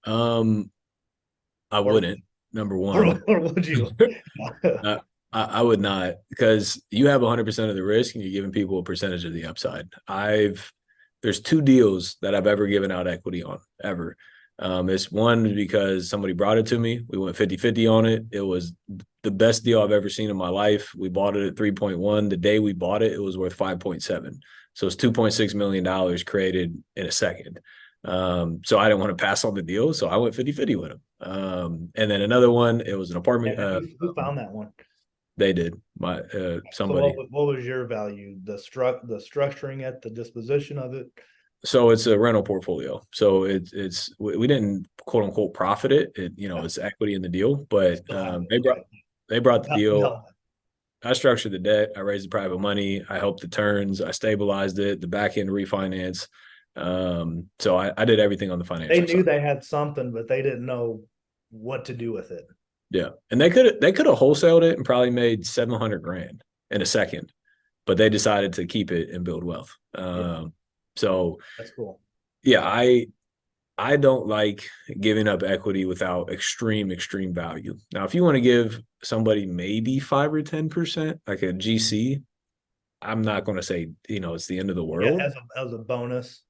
I wouldn't. Number or, one. or would you? Uh, I would not, because you have 100% of the risk and you're giving people a percentage of the upside. There's two deals that I've ever given out equity on ever. It's one because somebody brought it to me. We went 50-50 on it. It was the best deal I've ever seen in my life. We bought it at 3.1. The day we bought it, it was worth 5.7. So it's $2.6 million created in a second. So I didn't want to pass on the deal. So I went 50-50 with him. And then another one, it was an apartment. And who found that one? They did. So Somebody. what was your value? The structuring it, the disposition of it? So it's a rental portfolio. So it's we didn't quote unquote profit it. Yeah. It's equity in the deal, but Still have it. Okay. they brought the deal. No. I structured the debt. I raised the private money. I helped the turns. I stabilized it. The back end refinance. So I did everything on the They financial knew side. they had something, but they didn't know what to do with it. Yeah, and they could have wholesaled it and probably made 700 grand in a second, but they decided to keep it and build wealth. Yeah, So that's cool. yeah, I don't like giving up equity without extreme value. Now, if you want to give somebody maybe 5 or 10%, like a GC, I'm not going to say, it's the end of the Yeah, world. as a bonus.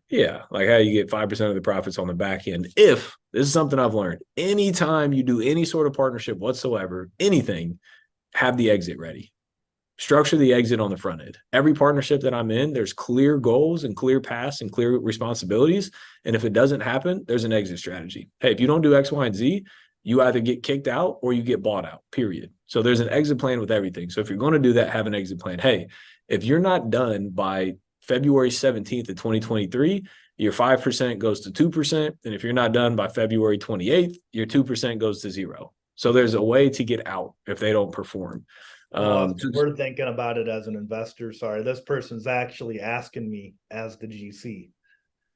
Yeah, like how you get 5% of the profits on the back end. If this is something I've learned, anytime you do any sort of partnership whatsoever, anything, have the exit ready. Structure the exit on the front end. Every partnership that I'm in, there's clear goals and clear paths and clear responsibilities. And if it doesn't happen, there's an exit strategy. Hey, if you don't do X, Y, and Z, you either get kicked out or you get bought out, period. So there's an exit plan with everything. So if you're going to do that, have an exit plan. Hey, if you're not done by February 17th of 2023, your 5% goes to 2%. And if you're not done by February 28th, your 2% goes to zero. So there's a way to get out if they don't perform. Well, Austin, we're thinking about it as an investor. Sorry, this person's actually asking me as the GC.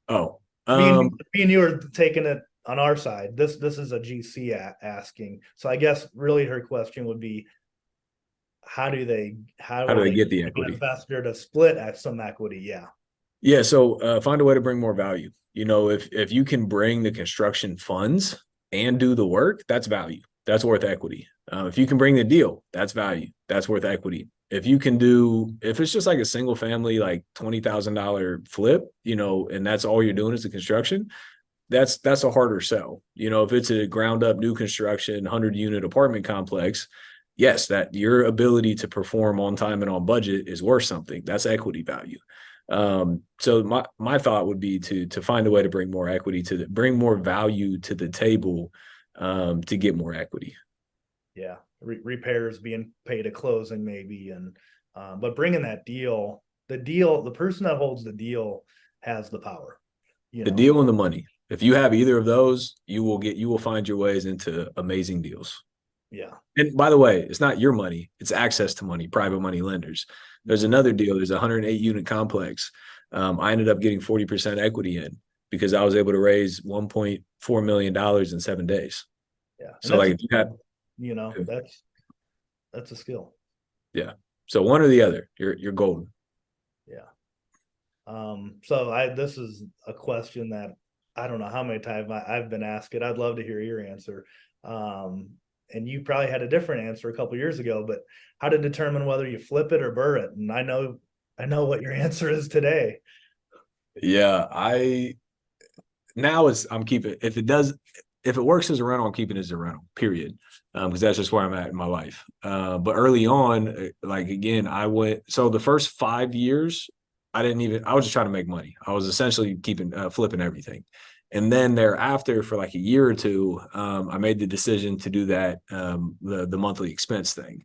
Oh, Me and you are taking it on our side. This is a GC asking. So I guess really her question would be, how how do will they they get the get an equity? investor to split at some equity? Yeah, Yeah, so find a way to bring more value. If you can bring the construction funds and do the work, that's value. That's worth equity. If you can bring the deal, that's value. That's worth equity. If it's just like a single family, like $20,000 flip, and that's all you're doing is the construction, that's a harder sell. If it's a ground up new construction, 100-unit apartment complex, yes, that your ability to perform on time and on budget is worth something. That's equity value. So my thought would be to find a way to bring more equity bring more value to the table, to get more equity. yeah. Repairs being paid at closing maybe, and but bringing that the person that holds the deal has the power. You The know, deal and the money. If you have either of those, you will find your ways into amazing deals. yeah, And by the way, it's not your money, it's access to money, private money lenders. There's another deal. There's a 108-unit complex. I ended up getting 40% equity in because I was able to raise $1.4 million in 7 days. yeah, and So that's like a if you have, that's a skill. yeah. So one or the other, you're golden. Yeah. So this is a question that I don't know how many times I've been asked it. I'd love to hear your answer. Um, and you probably had a different answer a couple years ago, but how to determine whether you flip it or burr it? And I know what your answer is today. Yeah, I now it's I'm keeping if it works as a rental, I'm keeping it as a rental, period. Because that's just where I'm at in my life. But early on, like again, I went so the first 5 years, I was just trying to make money. I was essentially keeping flipping everything. And then thereafter, for like a year or two, I made the decision to do that the monthly expense thing.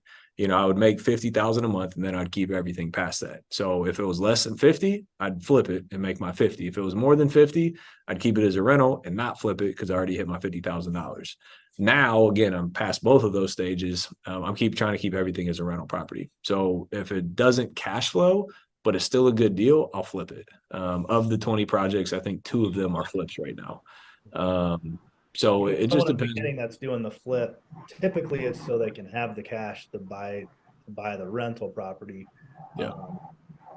I would make 50,000 a month, and then I'd keep everything past that. So if it was less than 50, I'd flip it and make my 50. If it was more than 50, I'd keep it as a rental and not flip it because I already hit my $50,000. Now, again, I'm past both of those stages. I'm trying to keep everything as a rental property. So if it doesn't cash flow, but it's still a good deal, I'll flip it. Of the 20 projects, I think 2 of them are flips right now. So You it just someone at the depends. beginning that's doing the flip, typically it's so they can have the cash to buy the rental property. Yeah.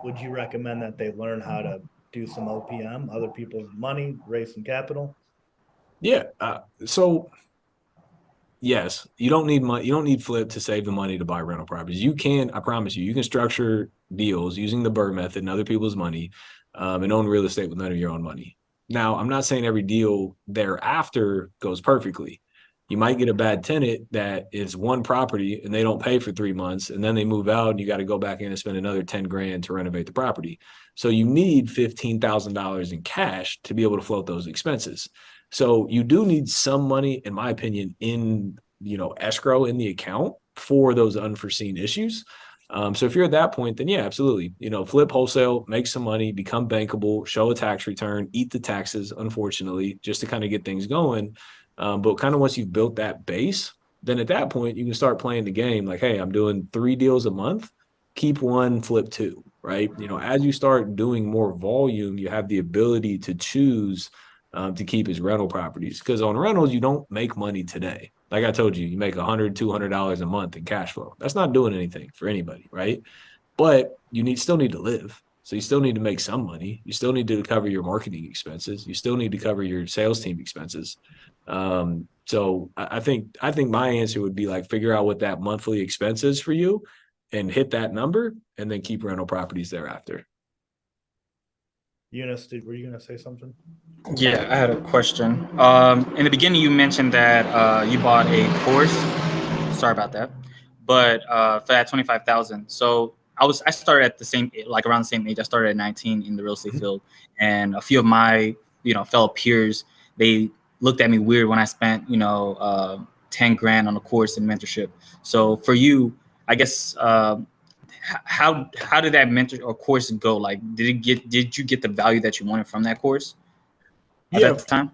Would you recommend that they learn how to do some OPM, other people's money, raise some capital? Yeah. So yes, you don't need money. You don't need flip to save the money to buy rental properties. You can, I promise you, you can structure deals using the BRRRR method and other people's money, and own real estate with none of your own money. Now, I'm not saying every deal thereafter goes perfectly. You might get a bad tenant that is one property and they don't pay for 3 months, and then they move out, and you got to go back in and spend another 10 grand to renovate the property. So you need $15,000 in cash to be able to float those expenses. So you do need some money, in my opinion, in escrow in the account for those unforeseen issues. So if you're at that point, then yeah, absolutely. Flip wholesale, make some money, become bankable, show a tax return, eat the taxes, unfortunately, just to kind of get things going. But kind of once you've built that base, then at that point you can start playing the game like, hey, I'm doing 3 deals a month, keep one, flip two, right? As you start doing more volume, you have the ability to choose to keep his rental properties. Because on rentals, you don't make money today. Like I told you, you make $100, $200 a month in cash flow. That's not doing anything for anybody, right? But you still need to live. So you still need to make some money. You still need to cover your marketing expenses. You still need to cover your sales team expenses. So I think my answer would be like figure out what that monthly expense is for you and hit that number and then keep rental properties thereafter. Eunice, were you gonna say something? Yeah, I had a question. In the beginning, you mentioned that you bought a course. Sorry about that, but for that 25,000. So I started at the same, like around the same age. I started at 19 in the real estate field, and a few of my fellow peers, they looked at me weird when I spent 10 grand on a course and mentorship. So for you, I guess how did that mentor or course go? Like, did you get the value that you wanted from that course at Yeah, that time?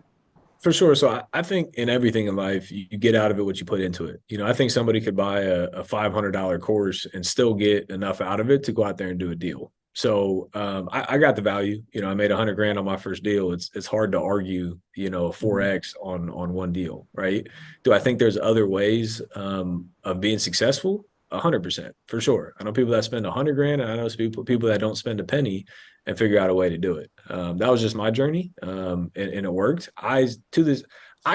for sure. So I think in everything in life, you get out of it what you put into it. I think somebody could buy a $500 course and still get enough out of it to go out there and do a deal. So I got the value. I made 100 grand on my first deal. It's hard to argue, a 4x on one deal, right? Do I think there's other ways of being successful? 100% for sure. I know people that spend 100 grand, and I know people that don't spend a penny and figure out a way to do it. That was just my journey, and it worked. I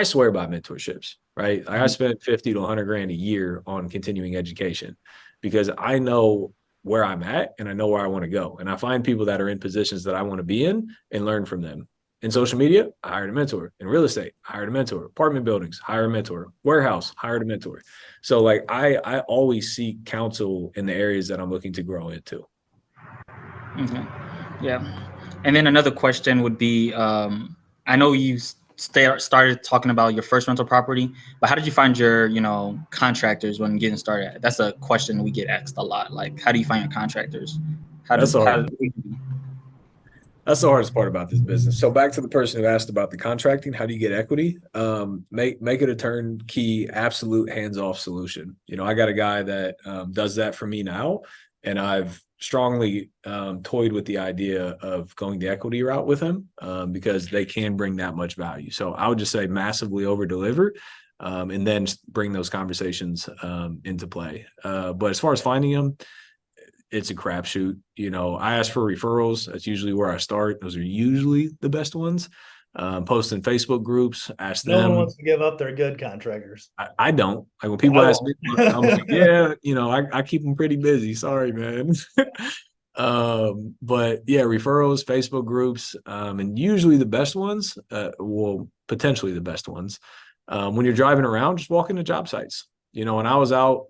swear by mentorships, right? Like I spent 50 to 100 grand a year on continuing education because I know where I'm at and I know where I want to go. And I find people that are in positions that I want to be in and learn from them. In social media, I hired a mentor. In real estate, I hired a mentor. Apartment buildings, hire a mentor. Warehouse, hired a mentor. So like I always seek counsel in the areas that I'm looking to grow into. Okay. Yeah. And then another question would be, I know you started talking about your first rental property, but how did you find your, contractors when getting started? That's a question we get asked a lot. Like, how do you find your contractors? How That's did the how hard. That's the hardest part about this business. So back to the person who asked about the contracting, how do you get equity? Make it a turnkey, absolute hands-off solution. I got a guy that does that for me now, and I've strongly toyed with the idea of going the equity route with him because they can bring that much value. So I would just say massively over deliver. And then bring those conversations into play. But as far as finding them, it's a crapshoot. I ask for referrals. That's usually where I start. Those are usually the best ones. Post in Facebook groups, ask No one them. wants to give up their good contractors. I don't. Like when people I ask me, I'm like, won't. yeah, I keep them pretty busy. Sorry, man. But yeah, referrals, Facebook groups, and usually the best ones, potentially the best ones. When you're driving around, just walk into job sites. When I was out,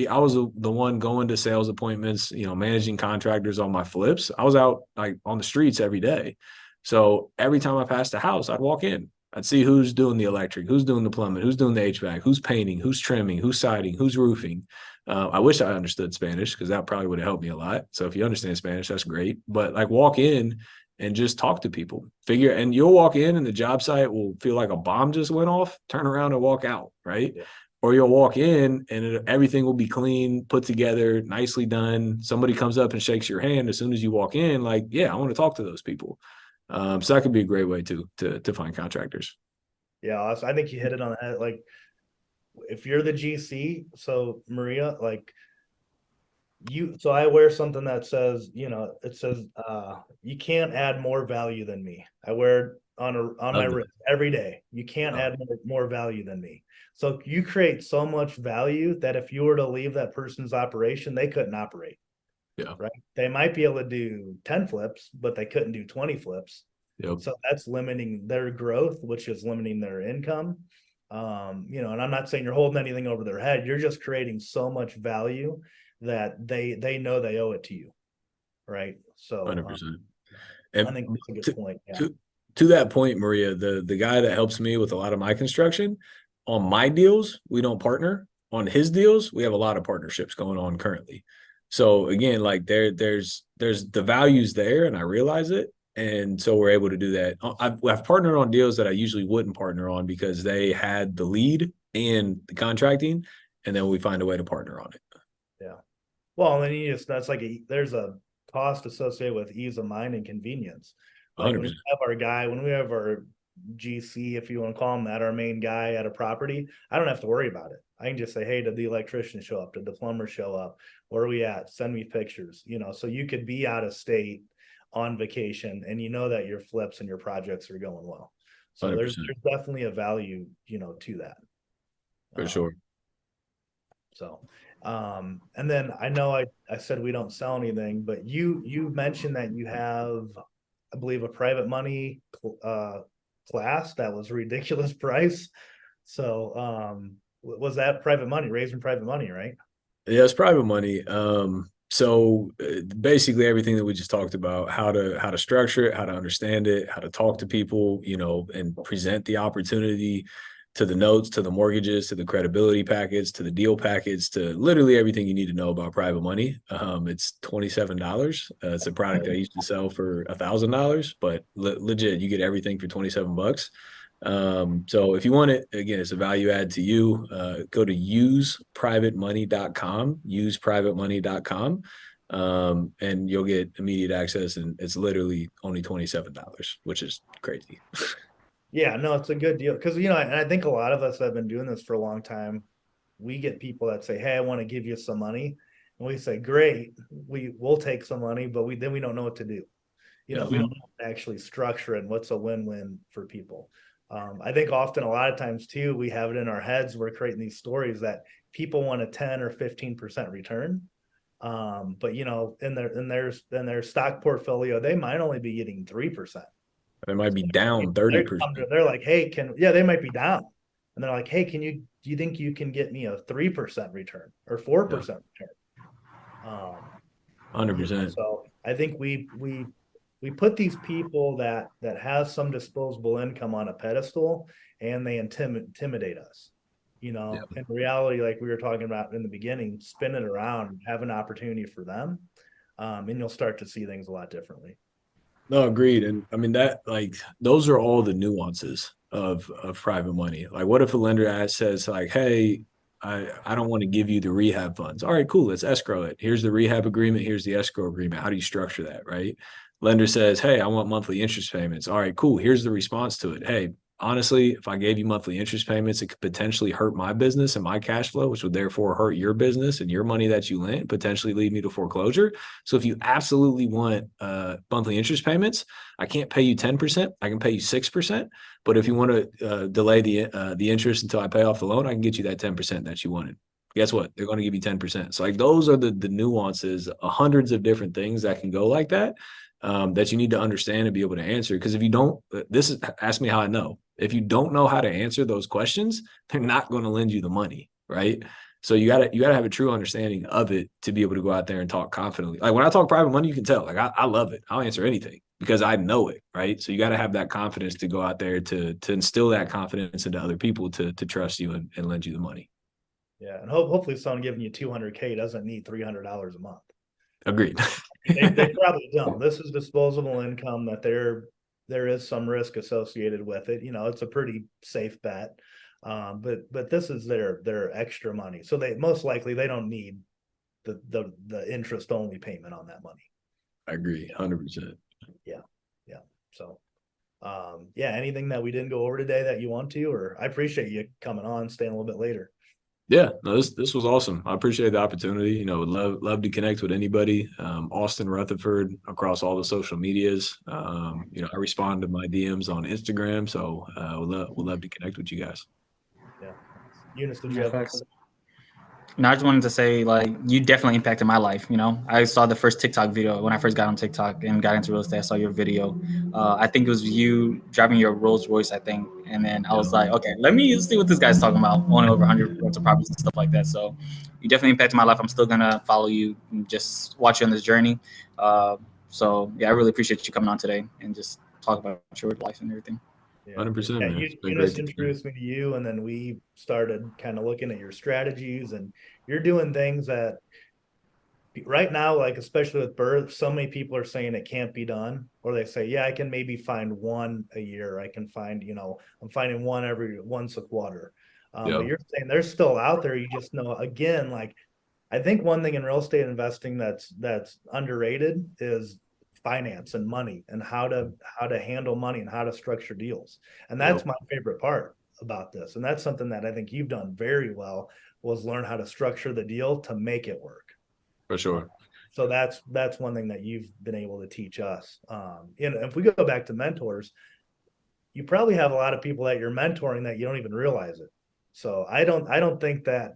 I was the one going to sales appointments, managing contractors on my flips. I was out like on the streets every day. So every time I passed a house, I'd walk in. I'd see who's doing the electric, who's doing the plumbing, who's doing the HVAC, who's painting, who's trimming, who's siding, who's roofing. I wish I understood Spanish because that probably would have helped me a lot. So if you understand Spanish, that's great. But like walk in and just talk to people. And you'll walk in and the job site will feel like a bomb just went off, turn around and walk out, right? Yeah. Or you'll walk in and everything will be clean, put together, nicely done. Somebody comes up and shakes your hand as soon as you walk in, like, yeah, I want to talk to those people. So that could be a great way to find contractors. Yeah, I think you hit it on the head. Like, if you're the GC, so Maria, like so I wear something that says, it says, you can't add more value than me. I wear on my Love that. wrist every day. You can't Oh, add more value than me. So you create so much value that if you were to leave that person's operation, they couldn't operate. yeah. Right? They might be able to do 10 flips, but they couldn't do 20 flips. Yep. So that's limiting their growth, which is limiting their income. And I'm not saying you're holding anything over their head. You're just creating so much value that they know they owe it to you. Right. So 100%. I And think that's a good to, point. Yeah. to that point, Maria, the guy that helps me with a lot of my construction, on my deals, we don't partner. On his deals, we have a lot of partnerships going on currently. So again, like there's the values there, and I realize it. And so we're able to do that. I've partnered on deals that I usually wouldn't partner on because they had the lead and the contracting, and then we find a way to partner on it. Yeah. Well, and then that's like there's a cost associated with ease of mind and convenience. Like when we 100%. when we have our GC, if you want to call him that, our main guy at a property, I don't have to worry about it. I can just say, hey, did the electrician show up? Did the plumber show up? Where are we at? Send me pictures. So you could be out of state on vacation and you know that your flips and your projects are going well. So there's 100%. definitely a value, to that. For sure. So, and then I know I said we don't sell anything, but you mentioned that you have, I believe, a private money class that was a ridiculous price. So, was that private money, raising private money, right? Yeah, it's private money. So basically everything that we just talked about, how to structure it, how to understand it, how to talk to people, and present the opportunity, to the notes, to the mortgages, to the credibility package, to the deal package, to literally everything you need to know about private money. It's $27. It's a product I used to sell for $1,000, but legit, you get everything for $27. So if you want it, again, it's a value add to you. Go to useprivatemoney.com, and you'll get immediate access, and it's literally only $27, which is crazy. Yeah, no, it's a good deal because and I think a lot of us have been doing this for a long time. We get people that say, "Hey, I want to give you some money," and we say, "Great, we'll take some money," but we don't know what to do. Yeah. We don't actually structure it and what's a win-win for people. I think often a lot of times too, we have it in our heads. We're creating these stories that people want a 10 or 15% return. But in their stock portfolio, they might only be getting 3%. It might be down 30%. They're like, hey, they might be down. And they're like, hey, do you think you can get me a 3% return or 4% return? 100%. So I think we put these people that have some disposable income on a pedestal and they intimidate us. Yeah. In reality, like we were talking about in the beginning, spin it around, have an opportunity for them, and you'll start to see things a lot differently. No, agreed. And I mean that, like, those are all the nuances of private money. Like, what if a lender says like, hey, I don't want to give you the rehab funds. All right, cool. Let's escrow it. Here's the rehab agreement. Here's the escrow agreement. How do you structure that? Right. Lender says, hey, I want monthly interest payments. All right, cool. Here's the response to it. Hey, honestly, if I gave you monthly interest payments, it could potentially hurt my business and my cash flow, which would therefore hurt your business and your money that you lent, potentially lead me to foreclosure. So if you absolutely want monthly interest payments, I can't pay you 10%. I can pay you 6%. But if you want to delay the interest until I pay off the loan, I can get you that 10% that you wanted. Guess what? They're going to give you 10%. So like those are the nuances, hundreds of different things that can go like that. That you need to understand and be able to answer. Because if you don't, ask me how I know. If you don't know how to answer those questions, they're not going to lend you the money, right? So you gotta have a true understanding of it to be able to go out there and talk confidently. Like when I talk private money, you can tell. Like I love it. I'll answer anything because I know it, right? So you got to have that confidence to go out there to instill that confidence into other people to trust you and lend you the money. Yeah, and hopefully someone giving you $200K doesn't need $300 a month. Agreed. They probably don't. This is disposable income that there is some risk associated with it. It's a pretty safe bet. But this is their extra money. So they most likely they don't need the interest only payment on that money. I agree 100%. Yeah. So anything that we didn't go over today that you want to, or I appreciate you coming on, staying a little bit later. Yeah, no, this was awesome. I appreciate the opportunity. You know, would love to connect with anybody. Austin Rutherford across all the social medias. You know, I respond to my DMs on Instagram, so would love to connect with you guys. Yeah. Eunice, did you Yeah, have facts. No, I just wanted to say, like, you definitely impacted my life. You know, I saw the first TikTok video when I first got on TikTok and got into real estate. I saw your video. I think it was you driving your Rolls Royce, I think. And then I was like, okay, let me see what this guy's talking about, owning over 100 rental properties and stuff like that. So you definitely impacted my life. I'm still going to follow you and just watch you on this journey. So, yeah, I really appreciate you coming on today and just talk about your life and everything. Yeah. 100%, Yeah, man. It's been great Eunice to connect. introduced me to you, and then we started kind of looking at your strategies, and you're doing things that right now, like especially with birth, so many people are saying it can't be done, or they say, yeah, I can maybe find one a year. I can find, I'm finding one every once a quarter. But Yeah, you're saying they're still out there. You just know, again, like I think one thing in real estate investing that's underrated is finance and money and how to handle money and how to structure deals. And yeah, that's my favorite part about this. And that's something that I think you've done very well, was learn how to structure the deal to make it work. for sure. So that's one thing that you've been able to teach us. If we go back to mentors, you probably have a lot of people that you're mentoring that you don't even realize it. So I don't think that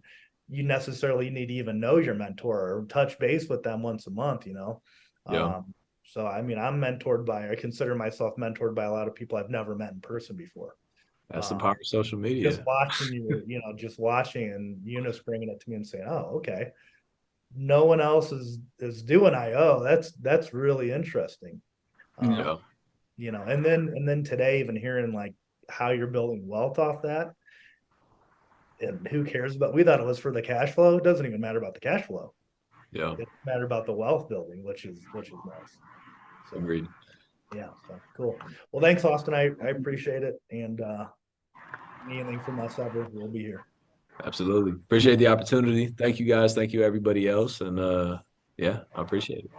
you necessarily need to even know your mentor or touch base with them once a month, you know. Yeah, So I mean, I consider myself mentored by a lot of people I've never met in person before. that's the Um, power of social just media. watching just watching and Eunice bringing it to me and saying, "Oh, okay, no one else is doing IO." That's really interesting. Um, Yeah. Yeah, and then today, even hearing like how you're building wealth off that, and who cares about, we thought it was for the cash flow. It doesn't even matter about the cash flow. yeah, It matters about the wealth building, which is nice. So agreed. yeah, so cool. Well, thanks, Austin. I appreciate it. And anything from us ever, we'll be here. Absolutely. Appreciate the opportunity. Thank you guys. Thank you everybody else. And yeah, I appreciate it.